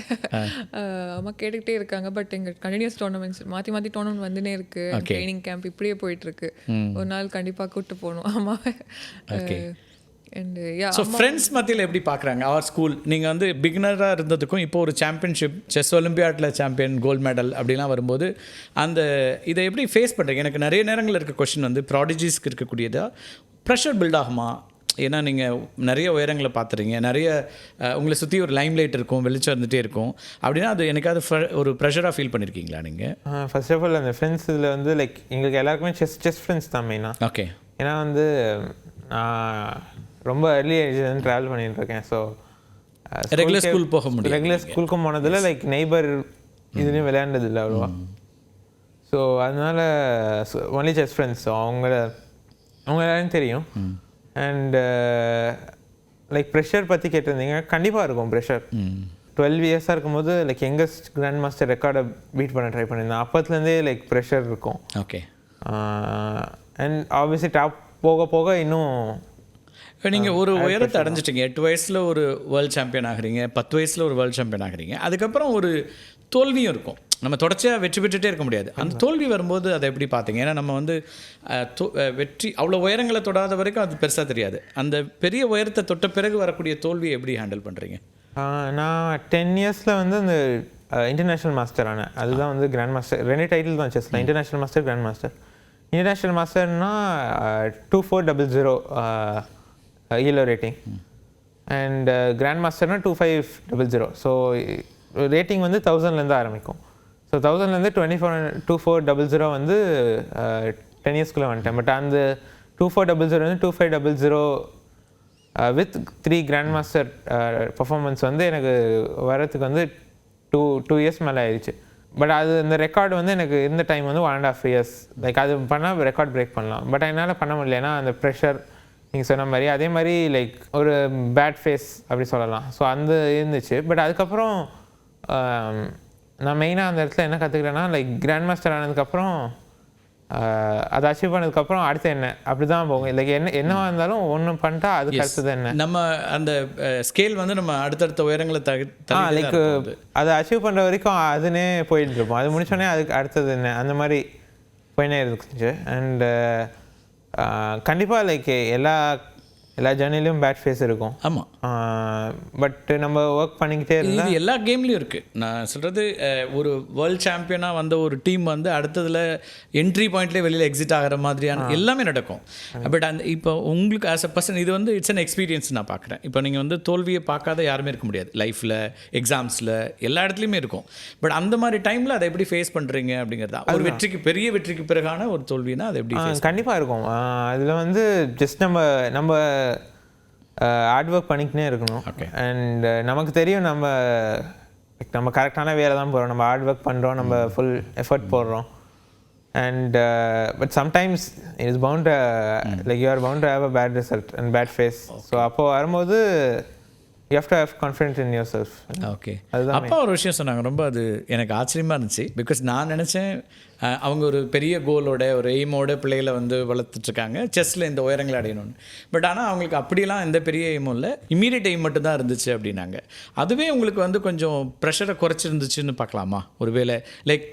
அம்மா கேட்டுக்கிட்டே இருக்காங்க. பட் எங்கள் கண்டினியூஸ் டோர்னமெண்ட்ஸ் மாற்றி டோர்னமெண்ட் வந்துனே இருக்குது. ட்ரைனிங் கேம்ப் இப்படியே போயிட்டுருக்கு. ஒரு நாள் கண்டிப்பாக கூப்பிட்டு போகணும் அம்மாவை. ஸோ ஃப்ரெண்ட்ஸ் மத்தியில் எப்படி பார்க்குறாங்க அவர் ஸ்கூல்? நீங்கள் வந்து பிகினராக இருந்ததுக்கும் இப்போ ஒரு சாம்பியன்ஷிப், செஸ் ஒலிம்பியாட்டில் சாம்பியன், கோல்டு மெடல் அப்படிலாம் வரும்போது அந்த இதை எப்படி ஃபேஸ் பண்ணுறீங்க? எனக்கு நிறைய நேரங்களில் இருக்க கொஷின் வந்து ப்ராடிஜிஸ்க்கு இருக்கக்கூடியதாக ப்ரெஷர் பில்ட் ஆகுமா? ஏன்னா நீங்கள் நிறைய உயரங்களை பார்த்துறீங்க, நிறைய உங்களை சுற்றி ஒரு லைம் லைட் இருக்கும், வெளிச்சம் இருந்துகிட்டே இருக்கும். அப்படின்னா அது எனக்காவது ஒரு ப்ரெஷராக ஃபீல் பண்ணியிருக்கீங்களா நீங்கள்? ஃபர்ஸ்ட் ஆஃப் ஆல் அந்த ஃப்ரெண்ட்ஸ் இதில் வந்து லைக் எங்களுக்கு எல்லாருக்குமே செஸ் ஃப்ரெண்ட்ஸ் தான் மெயினாக. ஓகே. ஏன்னா வந்து நான் ரொம்ப ஏர்லி ஏஜ் ட்ராவல் பண்ணிட்டு இருக்கேன். ஸோ ரெகுலர் ஸ்கூல் போக முடியும். ரெகுலர் ஸ்கூலுக்கும் போனதில் லைக் நெய்பர் இதுலேயும் விளையாண்டது இல்லை அவ்வளோவா. ஸோ அதனால ஒன்லி செஸ் ஃப்ரெண்ட்ஸ். ஸோ அவங்க எல்லாரும் தெரியும். அண்ட் லைக் ப்ரெஷர் பற்றி கேட்டிருந்தீங்க. கண்டிப்பாக இருக்கும் ப்ரெஷர். 12 இயர்ஸாக இருக்கும்போது லைக் யங்கஸ்ட் கிராண்ட் மாஸ்டர் ரெக்கார்டை பீட் பண்ண ட்ரை பண்ணியிருந்தேன். அப்போத்துலேருந்தே லைக் ப்ரெஷர் இருக்கும். ஓகே. அண்ட் ஆப்வியஸ்லி டாப் போக போக இன்னும் இப்போ நீங்கள் ஒரு உயரத்தை அடைஞ்சிட்டிங்க. 8 வயசில் ஒரு வேர்ல்டு சாம்பியன் ஆகிறீங்க, 10 வயசில் ஒரு வேர்ல்டு சாம்பியன் ஆகிறீங்க. அதுக்கப்புறம் ஒரு தோல்வியும் இருக்கும். நம்ம தொடர்ச்சியாக வெற்றி பெற்றுட்டே இருக்க முடியாது. அந்த தோல்வி வரும்போது அதை எப்படி பார்த்தீங்க? ஏன்னா நம்ம வந்து வெற்றி அவ்வளோ உயரங்களை தொடாத வரைக்கும் அது பெருசாக தெரியாது. அந்த பெரிய உயரத்தை தொட்ட பிறகு வரக்கூடிய தோல்வியை எப்படி ஹேண்டில் பண்ணுறீங்க? நான் 10 இயர்ஸில் வந்து அந்த இன்டர்நேஷ்னல் மாஸ்டர் ஆனேன். அதுதான் வந்து கிராண்ட் மாஸ்டர். 2 டைட்டில் தான் செஸ்ஸில், international master, grand master. International மாஸ்டர்னா 2400 ELO ரேட்டிங். அண்ட் கிராண்ட் மாஸ்டர்னா 2500. ஸோ ரேட்டிங் வந்து 1000லேருந்து ஆரம்பிக்கும். ஸோ 1000லேருந்து 2400 வந்து 10 இயர்ஸ்க்குள்ளே வந்துட்டேன். பட் அந்த 2400 வந்து 2500 வித் 3 கிராண்ட் மாஸ்டர் பர்ஃபார்மன்ஸ் வந்து எனக்கு வரத்துக்கு வந்து 2 இயர்ஸ் மேலே ஆயிடுச்சு. பட் அது இந்த ரெக்கார்டு வந்து எனக்கு இந்த டைம் வந்து 1.5 இயர்ஸ். லைக் அது பண்ணால் ரெக்கார்ட் பிரேக் பண்ணலாம். பட் என்னால் பண்ண முடியல. ஏன்னா அந்த ப்ரெஷர் நீங்கள் சொன்ன மாதிரி, அதே மாதிரி லைக் ஒரு பேட் ஃபேஸ் அப்படி சொல்லலாம். ஸோ அந்த இருந்துச்சு. பட் அதுக்கப்புறம் நான் மெயினாக அந்த இடத்துல என்ன கற்றுக்கிறேன்னா, லைக் கிராண்ட் மாஸ்டர் ஆனதுக்கப்புறம் அதை அச்சீவ் பண்ணதுக்கப்புறம் அடுத்து என்ன அப்படி தான் போகும். லைக் என்னவா இருந்தாலும் ஒன்று பண்ணிட்டா அதுக்கு அடுத்தது என்ன, நம்ம அந்த ஸ்கேல் வந்து நம்ம அடுத்தடுத்த உயரங்களை லைக் அதை அச்சீவ் பண்ணுற வரைக்கும் அதுனே போயிட்டு இருப்போம். அது முடிச்சோடனே அதுக்கு அடுத்தது என்ன அந்த மாதிரி போயினே இருந்துச்சு. அண்டு கண்டிப்பாக லைக் எல்லா ஜேர்னிலையும் பேட் ஃபேஸ் இருக்கும். ஆமாம். பட் நம்ம ஒர்க் பண்ணிக்கிட்டே இருந்தால் இது எல்லா கேம்லேயும் இருக்குது. நான் சொல்கிறது ஒரு வேர்ல்ட் சாம்பியனாக வந்த ஒரு டீம் வந்து அடுத்ததில் என்ட்ரி பாயிண்ட்லேயே வெளியில் எக்ஸிட் ஆகிற மாதிரியான எல்லாமே நடக்கும். பட் அந்த இப்போ உங்களுக்கு ஆஸ் அ பர்சன் இது வந்து இட்ஸ் அன் எக்ஸ்பீரியன்ஸ் நான் பார்க்குறேன். இப்போ நீங்கள் வந்து தோல்வியை பார்க்காத யாருமே இருக்க முடியாது. லைஃப்பில், எக்ஸாம்ஸில், எல்லா இடத்துலையுமே இருக்கும். பட் அந்த மாதிரி டைமில் அதை எப்படி ஃபேஸ் பண்ணுறீங்க அப்படிங்கிறதா ஒரு வெற்றிக்கு, பெரிய வெற்றிக்கு பிறகான ஒரு தோல்வினா அதை எப்படி கண்டிப்பாக இருக்கும். அதில் வந்து ஜஸ்ட் நம்ம ஹார்ட் ஒர்க் பண்ணிக்கினே இருக்கணும். அண்ட் நமக்கு தெரியும் நம்ம கரெக்டான வேலை தான் போகிறோம், நம்ம ஹார்ட் ஒர்க் பண்ணுறோம், நம்ம ஃபுல் எஃபர்ட் போடுறோம். And but sometimes it is bound like you are bound to have a bad result and bad face. So அப்போது வரும்போது you have to have confident in yourself. Okay. அப்பா ஒரு விஷயம் சொன்னாங்க, ரொம்ப அது எனக்கு ஆச்சரியமாக இருந்துச்சு. பிகாஸ் நான் நினச்சேன் அவங்க ஒரு பெரிய கோலோட, ஒரு எய்மோட பிள்ளைகளை வந்து வளர்த்துட்ருக்காங்க, செஸ்ஸில் இந்த உயரங்களை அடையணும்னு. பட் ஆனால் அவங்களுக்கு அப்படிலாம் எந்த பெரிய எய்மும் இல்லை, இம்மீடியட் எய்ம் மட்டும் தான் இருந்துச்சு அப்படின்னாங்க. அதுவே உங்களுக்கு வந்து கொஞ்சம் ப்ரெஷரை குறைச்சிருந்துச்சுன்னு பார்க்கலாமா? ஒருவேளை லைக்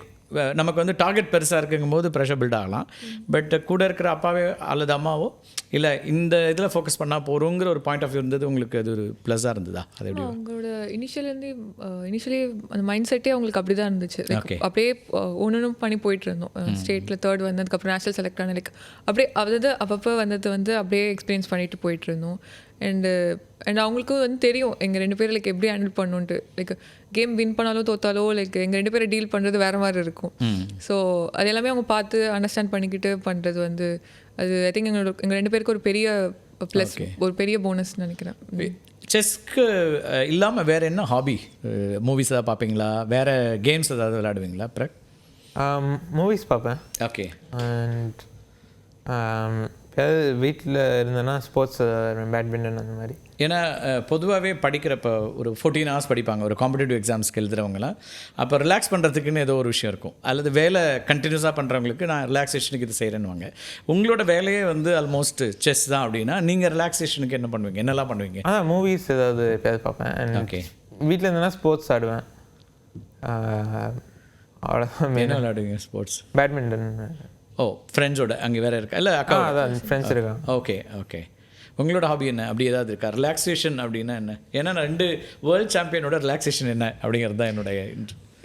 நமக்கு வந்து டார்கெட் பெருசாக இருக்குங்கும் போது ப்ரெஷர் பில்ட் ஆகலாம். பட் கூட இருக்கிற அப்பாவே அல்லது அம்மாவோ இல்லை இந்த இதில் ஃபோக்கஸ் பண்ணால் போகிறோங்கிற ஒரு பாயிண்ட் ஆஃப் வியூ இருந்தது உங்களுக்கு, அது ஒரு ப்ளஸ்ஸாக இருந்ததா? அது எப்படி அவங்களோட இனிஷியலி அந்த மைண்ட் செட்டே அவங்களுக்கு அப்படி தான் இருந்துச்சு. அப்படியே ஒன்றும் பண்ணி போயிட்டு இருந்தோம். ஸ்டேட்டில் 3rd வந்ததுக்கப்புறம் நேஷனல் செலக்ட் ஆன லைக் அப்படியே அதாவது அப்பப்போ வந்தது வந்து அப்படியே எக்ஸ்பீரியன்ஸ் பண்ணிட்டு போயிட்டு இருந்தோம். அண்ட் அவங்களுக்கும் வந்து தெரியும் எங்கள் 2 பேரும் லைக் எப்படி ஹேண்டில் பண்ணணுன்ட்டு. லைக் கேம் வின் பண்ணாலும் தோத்தாலோ லைக் எங்கள் 2 பேரை டீல் பண்ணுறது வேறு மாதிரி இருக்கும். ஸோ அது எல்லாமே அவங்க பார்த்து அண்டர்ஸ்டாண்ட் பண்ணிக்கிட்டு பண்ணுறது வந்து அது ஐ திங்க் எங்கள் 2 பேருக்கு ஒரு பெரிய ப்ளஸ், ஒரு பெரிய போனஸ்ன்னு நினைக்கிறேன். செஸ்க்கு இல்லாமல் வேறு என்ன ஹாபி? மூவிஸ் ஏதாவது பார்ப்பீங்களா? வேறு கேம்ஸ் ஏதாவது விளையாடுவீங்களா? மூவிஸ் பார்ப்பேன். ஓகே. அண்ட் வீட்டில் இருந்தேன்னா ஸ்போர்ட்ஸ், பேட்மிண்டன் அந்த மாதிரி. ஏன்னா பொதுவாகவே படிக்கிறப்ப ஒரு 14 hours படிப்பாங்க ஒரு காம்படிட்டிவ் எக்ஸாம்ஸ்க்கு எழுதுறவங்களாம். அப்போ ரிலாக்ஸ் பண்ணுறதுக்குன்னு ஏதோ ஒரு விஷயம் இருக்கும், அல்லது வேலை கண்டினியூஸாக பண்ணுறவங்களுக்கு நான் ரிலாக்ஸேஷனுக்கு இது செய்கிறேன்னுவாங்க. உங்களோட வேலையே வந்து ஆல்மோஸ்ட் செஸ் தான் அப்படின்னா நீங்கள் ரிலாக்ஸேஷனுக்கு என்ன பண்ணுவீங்க, என்னெல்லாம் பண்ணுவீங்க? மூவிஸ் ஏதாவது பார்ப்பேன். ஓகே. வீட்டில் இருந்தேன்னா ஸ்போர்ட்ஸ் ஆடுவேன். அவ்வளோதான். என்ன விளையாடுவீங்க ஸ்போர்ட்ஸ்? பேட்மிண்டன். ஓ, ஃப்ரெண்ட்ஸோட அங்கே வேறு இருக்கா? இல்லை அக்கா? அதான் ஃப்ரெண்ட்ஸ் இருக்காங்க. Okay okay. உங்களோட ஹாபி என்ன அப்படி ஏதாவது இருக்கா? ரிலாக்ஸேஷன் அப்படின்னா என்ன? ஏன்னா நான் 2 வேர்ல்ட் சாம்பியனோட ரிலாக்ஸேஷன் என்ன அப்படிங்கிறது தான் என்னுடைய.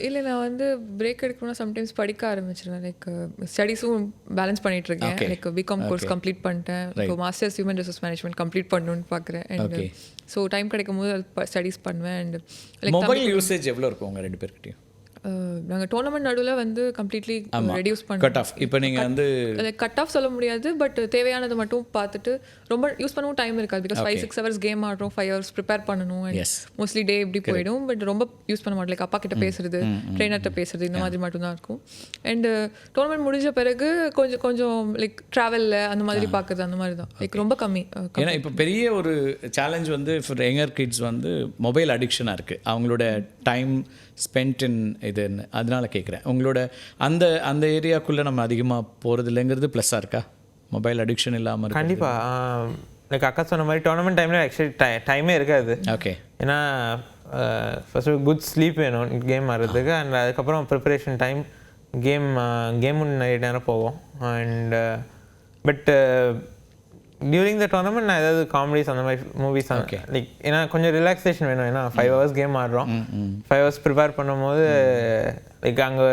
இல்லை, நான் வந்து பிரேக் எடுக்கணும்னா சம்டைம்ஸ் படிக்க ஆரம்பிச்சிருவேன். லைக் ஸ்டடீஸும் பேலன்ஸ் பண்ணிட்டு இருக்கேன். லைக் பிகாம் கோர்ஸ் கம்ப்ளீட் பண்ணிட்டேன். இப்போ masters human resource management complete பண்ணணும்னு பார்க்குறேன். அண்ட் ஸோ டைம் கிடைக்கும் போது ஸ்டடீஸ் பண்ணுவேன். அண்ட் லைக் மொபைல் யூசேஜ் எவ்வளோ இருக்கும் உங்கள் 2 பேர்கிட்டையும்? நாங்கள் டோர்னமெண்ட் நடுவில் வந்து கம்ப்ளீட்லி ரெடியூஸ் பண்ணோம். கட் ஆஃப் இப்போ நீங்கள் வந்து கட் ஆஃப் சொல்ல முடியாது, பட் தேவையானது மட்டும் பார்த்துட்டு ரொம்ப யூஸ் பண்ணவும் டைம் இருக்காது. பிகாஸ் 5-6 hours கேம் ஆடுறோம், 5 hours ப்ரிப்பேர் பண்ணணும். அண்ட் மோஸ்ட்லி டே எப்படி போயிடும். பட் ரொம்ப யூஸ் பண்ண மாட்டோம். லைக் அப்பா கிட்ட பேசுறது, ட்ரெயினர்கிட்ட பேசுறது, இந்த மாதிரி மட்டும்தான் இருக்கும். அண்ட் டோர்னமெண்ட் முடிஞ்ச பிறகு கொஞ்சம் லைக் ட்ராவலில் அந்த மாதிரி பார்க்குறது, அந்த மாதிரி தான். லைக் ரொம்ப கம்மி. ஏன்னா இப்போ பெரிய ஒரு சேலஞ்ச் வந்து ஃபார் யங்கர் கிட்ஸ் வந்து மொபைல் அடிக்ஷனாக இருக்குது. அவங்களோட டைம் ஸ்பெண்ட் இன் இதுன்னு, அதனால கேட்குறேன். உங்களோட அந்த ஏரியாக்குள்ளே நம்ம அதிகமாக போகிறது இல்லைங்கிறது ப்ளஸ்ஸாக இருக்கா? மொபைல் அடிக்ஷன் இல்லாமல்? கண்டிப்பாக. லைக் அக்கா சொன்ன மாதிரி டோர்னமெண்ட் டைமில் ஆக்சுவலி டைமே இருக்காது. ஓகே. ஏன்னா ஃபஸ்ட்டு குட் ஸ்லீப் வேணும் கேம் ஆடுறதுக்கு. அண்ட் அதுக்கப்புறம் ப்ரிப்பரேஷன் டைம், கேமு நிறைய நேரம் போவோம். And but during the tournament நான் ஏதாவது காமெடிஸ் அந்த மாதிரி மூவிஸ் லைக், ஏன்னா கொஞ்சம் ரிலாக்ஸேஷன் வேணும். ஏன்னா 5 hours கேம் ஆடுறோம், 5 hours ப்ரிப்பேர் பண்ணும்போது லைக் அங்கே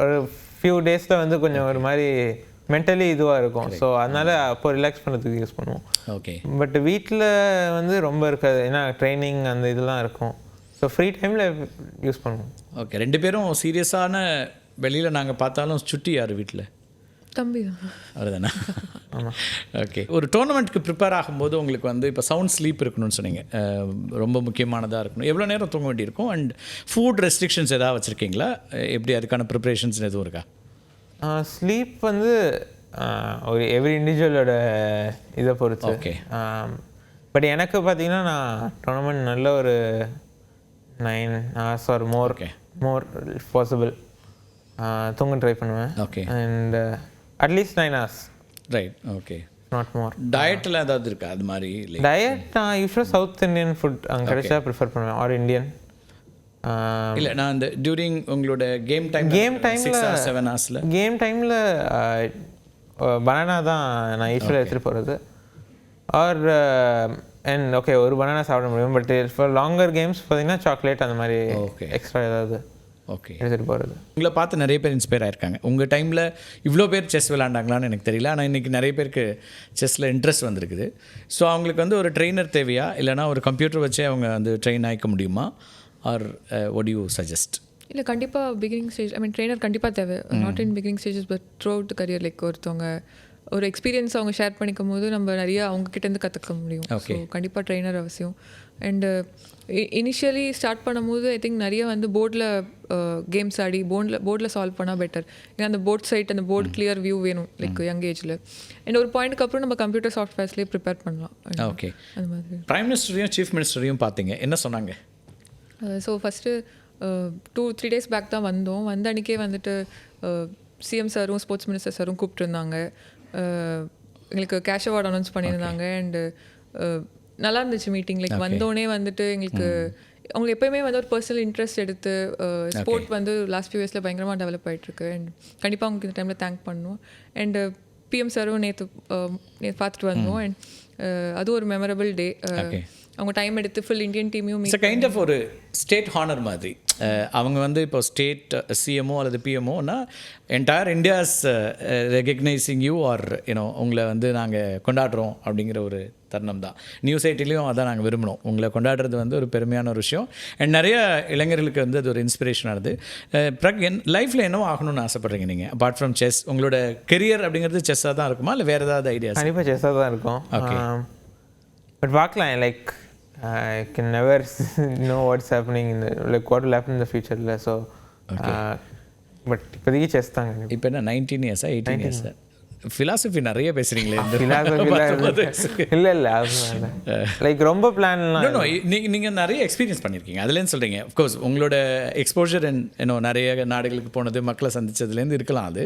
ஒரு ஃபியூ டேஸில் வந்து கொஞ்சம் ஒரு மாதிரி மென்டலி இதுவாக இருக்கும். ஸோ அதனால் அப்போ ரிலாக்ஸ் பண்ணுறதுக்கு யூஸ் பண்ணுவோம். ஓகே. பட் வீட்டில் வந்து ரொம்ப இருக்காது, ஏன்னா ட்ரைனிங் அந்த இதெல்லாம் இருக்கும். ஸோ ஃப்ரீ டைமில் யூஸ் பண்ணுவோம். ஓகே. 2 பேரும் சீரியஸான வெளியில் நாங்கள் பார்த்தாலும் சுட்டி யார் வீட்டில்? தம்பி தான். அவர்தானே? ஓகே. ஒரு டோர்னமெண்ட்டுக்கு ப்ரிப்பேர் ஆகும்போது உங்களுக்கு வந்து இப்போ சவுண்ட் ஸ்லீப் இருக்கணும்னு சொன்னீங்க, ரொம்ப முக்கியமானதாக இருக்கணும். எவ்வளோ நேரம் தூங்க வேண்டியிருக்கும்? அண்ட் ஃபுட் ரெஸ்ட்ரிக்ஷன்ஸ் எதாவது வச்சுருக்கீங்களா? எப்படி அதுக்கான ப்ரிப்பரேஷன்ஸ் எதுவும் இருக்கா? ஸ்லீப் வந்து ஒரு எவ்ரி இண்டிவிஜுவலோட இதை பொறுத்து. ஓகே. பட் எனக்கு பார்த்தீங்கன்னா நான் டோர்னமெண்ட் நல்ல ஒரு 9 hours ஆர் மோர் பாசிபிள் தூங்க ட்ரை பண்ணுவேன். Okay. And at least 9 hours. Right. Okay. Not more. டயட்டில் ஏதாவது இருக்கா அது மாதிரி? டயட் நான் யூஸ்வலாக சவுத் இந்தியன் ஃபுட் அங்கே கிடைச்சா ப்ரிஃபர் பண்ணுவேன், ஆர் இந்தியன். இல்லை, நான் இந்த டியூரிங் உங்களோட கேம் டைமில் 7 hours கேம் டைமில் பனானா தான் நான் யூஸ்வலாக எடுத்துகிட்டு போகிறது. ஆர் அண்ட் ஓகே ஒரு பனானா சாப்பிட முடியும். பட் ஃபார் லாங்கர் கேம்ஸ் பார்த்தீங்கன்னா சாக்லேட் அந்த மாதிரி Okay. எக்ஸ்ட்ரா ஏதாவது ஓகே. எடுத்துகிட்டு போகிறது. உங்களை பார்த்து நிறைய பேர் இன்ஸ்பயர் ஆயிருக்காங்க. உங்கள் டைமில் இவ்வளோ பேர் செஸ் விளாண்டாங்களான்னு எனக்கு தெரியல. ஆனால் இன்றைக்கி நிறைய பேருக்கு செஸ்ஸில் இன்ட்ரெஸ்ட் வந்திருக்குது. ஸோ அவங்களுக்கு வந்து ஒரு ட்ரெயினர் தேவையா, இல்லைனா ஒரு கம்ப்யூட்டர் வச்சே அவங்க வந்து ட்ரெயின் ஆகிக்க முடியுமா, R what do you suggest? இல்லை கண்டிப்பாக பிகினிங் ஸ்டேஜ் ட்ரெயினர் கண்டிப்பாக தேவை. Not in beginning stages but through out career. Like ஒருத்தவங்க ஒரு எக்ஸ்பீரியன்ஸ் அவங்க ஷேர் பண்ணிக்கும் போது நம்ம நிறைய அவங்கக்கிட்டேருந்து கற்றுக்க முடியும். ஸோ கண்டிப்பாக ட்ரெயினர் அவசியம். அண்டு இனிஷியலி ஸ்டார்ட் பண்ணும்போது ஐ திங்க் நிறைய வந்து போர்டில் கேம்ஸ் ஆடி போர்டில் சால்வ் பண்ணால் பெட்டர். ஏன்னா அந்த போர்ட் சைட் அந்த போர்ட் கிளியர் வியூ வேணும் லைக் யங் ஏஜில். அண்ட் ஒரு பாயிண்ட்டுக்கு அப்புறம் நம்ம கம்ப்யூட்டர் சாஃப்ட்வேர்ஸ்லேயே ப்ரிப்பேர் பண்ணலாம். ஓகே. அந்த மாதிரி பிரைம் மினிஸ்டரையும் சீஃப் மினிஸ்டரையும் பார்த்தீங்க, என்ன சொன்னாங்க? ஸோ ஃபஸ்ட்டு 2-3 days பேக் தான் வந்தோம். வந்த அன்றைக்கே வந்துட்டு சிஎம் சாரும் ஸ்போர்ட்ஸ் மினிஸ்டர் சாரும் கூப்பிட்டுருந்தாங்க. எங்களுக்கு கேஷ் அவார்ட் அனௌன்ஸ் பண்ணியிருந்தாங்க. அண்டு நல்லா இருந்துச்சு மீட்டிங். லைக் வந்தோடனே வந்துட்டு எங்களுக்கு அவங்களுக்கு எப்போயுமே வந்து ஒரு பர்சனல் இன்ட்ரெஸ்ட் எடுத்து ஸ்போர்ட் வந்து லாஸ்ட் ஃபியூ இயர்ஸில் பயங்கரமாக டெவலப் ஆகிட்டுருக்கு. அண்ட் கண்டிப்பாக அவங்களுக்கு இந்த டைமில் தேங்க் பண்ணணும். அண்டு பிஎம் சாரும் நேற்று பார்த்துட்டு வந்தோம். அண்ட் அது ஒரு மெமரபிள் டே. அவங்க டைம் எடுத்து ஃபுல் இந்தியன் டீமையும் இட்ஸ் கைண்ட் ஆஃப் ஒரு ஸ்டேட் ஹானர் மாதிரி. அவங்க வந்து இப்போ ஸ்டேட் சிஎம்ஓ அல்லது பிஎம்ஓனா entire India's recognising you are you know உங்களை வந்து நாங்கள் கொண்டாடுறோம் அப்படிங்கிற ஒரு தருணம் தான். நியூஸ் ஐட்டிலையும் அதான் நாங்கள் விரும்பினோம். உங்களை கொண்டாடுறது வந்து ஒரு பெருமையான ஒரு விஷயம். அண்ட் நிறைய இளைஞர்களுக்கு வந்து அது ஒரு இன்ஸ்பிரேஷனானது. லைஃப்பில் என்னவோ ஆகணும்னு ஆசைப்பட்றீங்க நீங்கள் அப்பார்ட் ஃப்ரம் செஸ்? உங்களோட கெரியர் அப்படிங்கிறது செஸ்ஸாக தான் இருக்குமா, இல்லை வேறு ஏதாவது ஐடியாஸ்? கண்டிப்பாக செஸ்ஸாக தான் இருக்கும். ஓகே. பட் பார்க்கலாம். Like I can never know what's happening like what will happen in the future. So but இப்போதைக்கு செஸ் தாங்க. இப்போ என்ன 19 இயர்ஸா 18 இயர்ஸா? ஃபிலாசபி நிறைய பேசுகிறீங்களே. இல்லை லைக் ரொம்ப பிளான்லாம் நீங்கள் நிறைய எக்ஸ்பீரியன்ஸ் பண்ணியிருக்கீங்க, அதுலேருந்து சொல்கிறீங்க. அஃப்கோர்ஸ் உங்களோட எக்ஸ்போஜர் இன்னும் நிறைய நாடுகளுக்கு போனது, மக்களை சந்தித்ததுலேருந்து இருக்கலாம். அது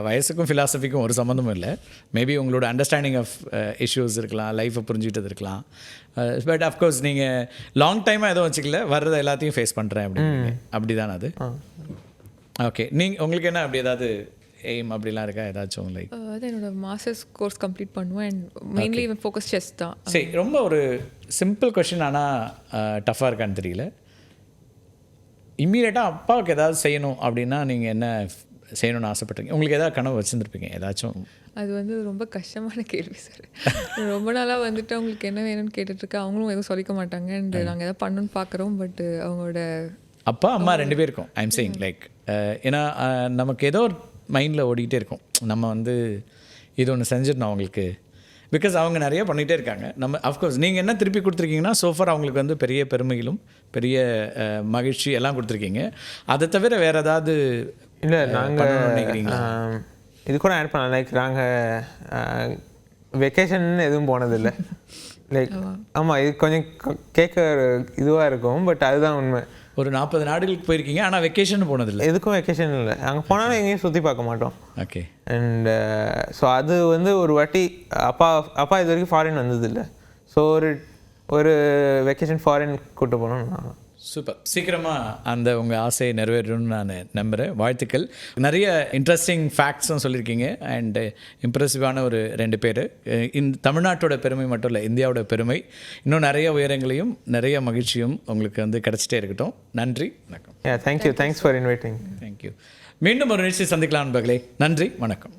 வயசுக்கும் ஃபிலாசபிக்கும் ஒரு சம்மந்தமும் இல்லை. மேபி உங்களோட அண்டர்ஸ்டாண்டிங் ஆஃப் இஷ்யூஸ் இருக்கலாம், லைஃப்பை புரிஞ்சுக்கிட்டது இருக்கலாம். பட் அஃப்கோர்ஸ் நீங்கள் லாங் டைமாக எதுவும் வச்சுக்கல, வர்றதை எல்லாத்தையும் ஃபேஸ் பண்ணுறேன் அப்படின்னு. அப்படி தானே அது? ஓகே. உங்களுக்கு என்ன அப்படி ஏதாவது எய்ம் அப்படிலாம் இருக்கா ஏதாச்சும்? லைக் அது என்னோட மாஸ்டர்ஸ் கோர்ஸ் கம்ப்ளீட் பண்ணுவேன். அண்ட் மெயின்லி ஃபோக்கஸ் செஸ் தான். சரி, ரொம்ப ஒரு சிம்பிள் கொஷின், ஆனால் டஃப்பாக இருக்கான்னு தெரியல. இம்மீடியட்டாக அப்பாவுக்கு ஏதாவது செய்யணும் அப்படின்னா நீங்கள் என்ன செய்யணும்னு ஆசைப்பட்றீங்க? உங்களுக்கு ஏதாவது கனவு வச்சுருந்துருப்பீங்க ஏதாச்சும்? அது வந்து ரொம்ப கஷ்டமான கேள்வி சார். ரொம்ப நாளாக வந்துட்டு அவங்களுக்கு என்ன வேணும்னு கேட்டுட்ருக்கேன். அவங்களும் எதுவும் சொல்லிக்க மாட்டாங்க. அண்ட் நாங்கள் எதாவது பண்ணணும்னு பார்க்குறோம். பட் அவங்களோட அப்பா அம்மா 2 பேருக்கும் ஐம் சேயிங் லைக் ஏன்னா நமக்கு ஏதோ ஒரு மைண்டில் ஓடிக்கிட்டே இருக்கும், நம்ம வந்து இது ஒன்று செஞ்சிடணும் அவங்களுக்கு. பிகாஸ் அவங்க நிறைய பண்ணிகிட்டே இருக்காங்க. நம்ம அஃப்கோர்ஸ் நீங்கள் என்ன திருப்பி கொடுத்துருக்கீங்கன்னா சோஃபார் அவங்களுக்கு வந்து பெரிய பெருமைகளும் பெரிய மகிழ்ச்சி எல்லாம் கொடுத்துருக்கீங்க. அதை தவிர வேறு ஏதாவது இல்லை நாங்கள் நினைக்கிறீங்களா? இது கூட ஆட் பண்ணலாம். லைக் நாங்கள் வெக்கேஷன் எதுவும் போனதில்லை. லைக் ஆமாம், இது கொஞ்சம் கேட்க இதுவாக இருக்கும். பட் அதுதான் உண்மை. ஒரு 40 நாடுகளுக்கு போயிருக்கீங்க, ஆனால் வெக்கேஷன் போனதில்லை. எதுக்கும் வெக்கேஷன் இல்லை. அங்கே போனாலும் எங்கேயும் சுற்றி பார்க்க மாட்டோம். ஓகே. அண்ட் ஸோ அது வந்து ஒரு வாட்டி அப்பா இது வரைக்கும் ஃபாரின் வந்ததில்லை. ஸோ ஒரு வெக்கேஷன் ஃபாரின் கூப்பிட்டு போகணும். சூப்பர். சீக்கிரமாக அந்த உங்கள் ஆசையை நிறைவேறணும்னு நான் நம்புகிறேன். வாழ்த்துக்கள். நிறைய இன்ட்ரெஸ்டிங் ஃபேக்ட்ஸும் சொல்லியிருக்கீங்க. அண்டு இம்ப்ரெசிவான ஒரு 2 பேர். இந்த தமிழ்நாட்டோட பெருமை மட்டும் இல்லை, இந்தியாவோட பெருமை. இன்னும் நிறைய உயரங்களையும் நிறைய மகிழ்ச்சியும் உங்களுக்கு வந்து கிடச்சிட்டே இருக்கட்டும். நன்றி, வணக்கம். Thank you. Thanks for inviting. Thank you. மீண்டும் ஒரு நிகழ்ச்சி சந்திக்கலாம் நண்பர்களே. நன்றி, வணக்கம்.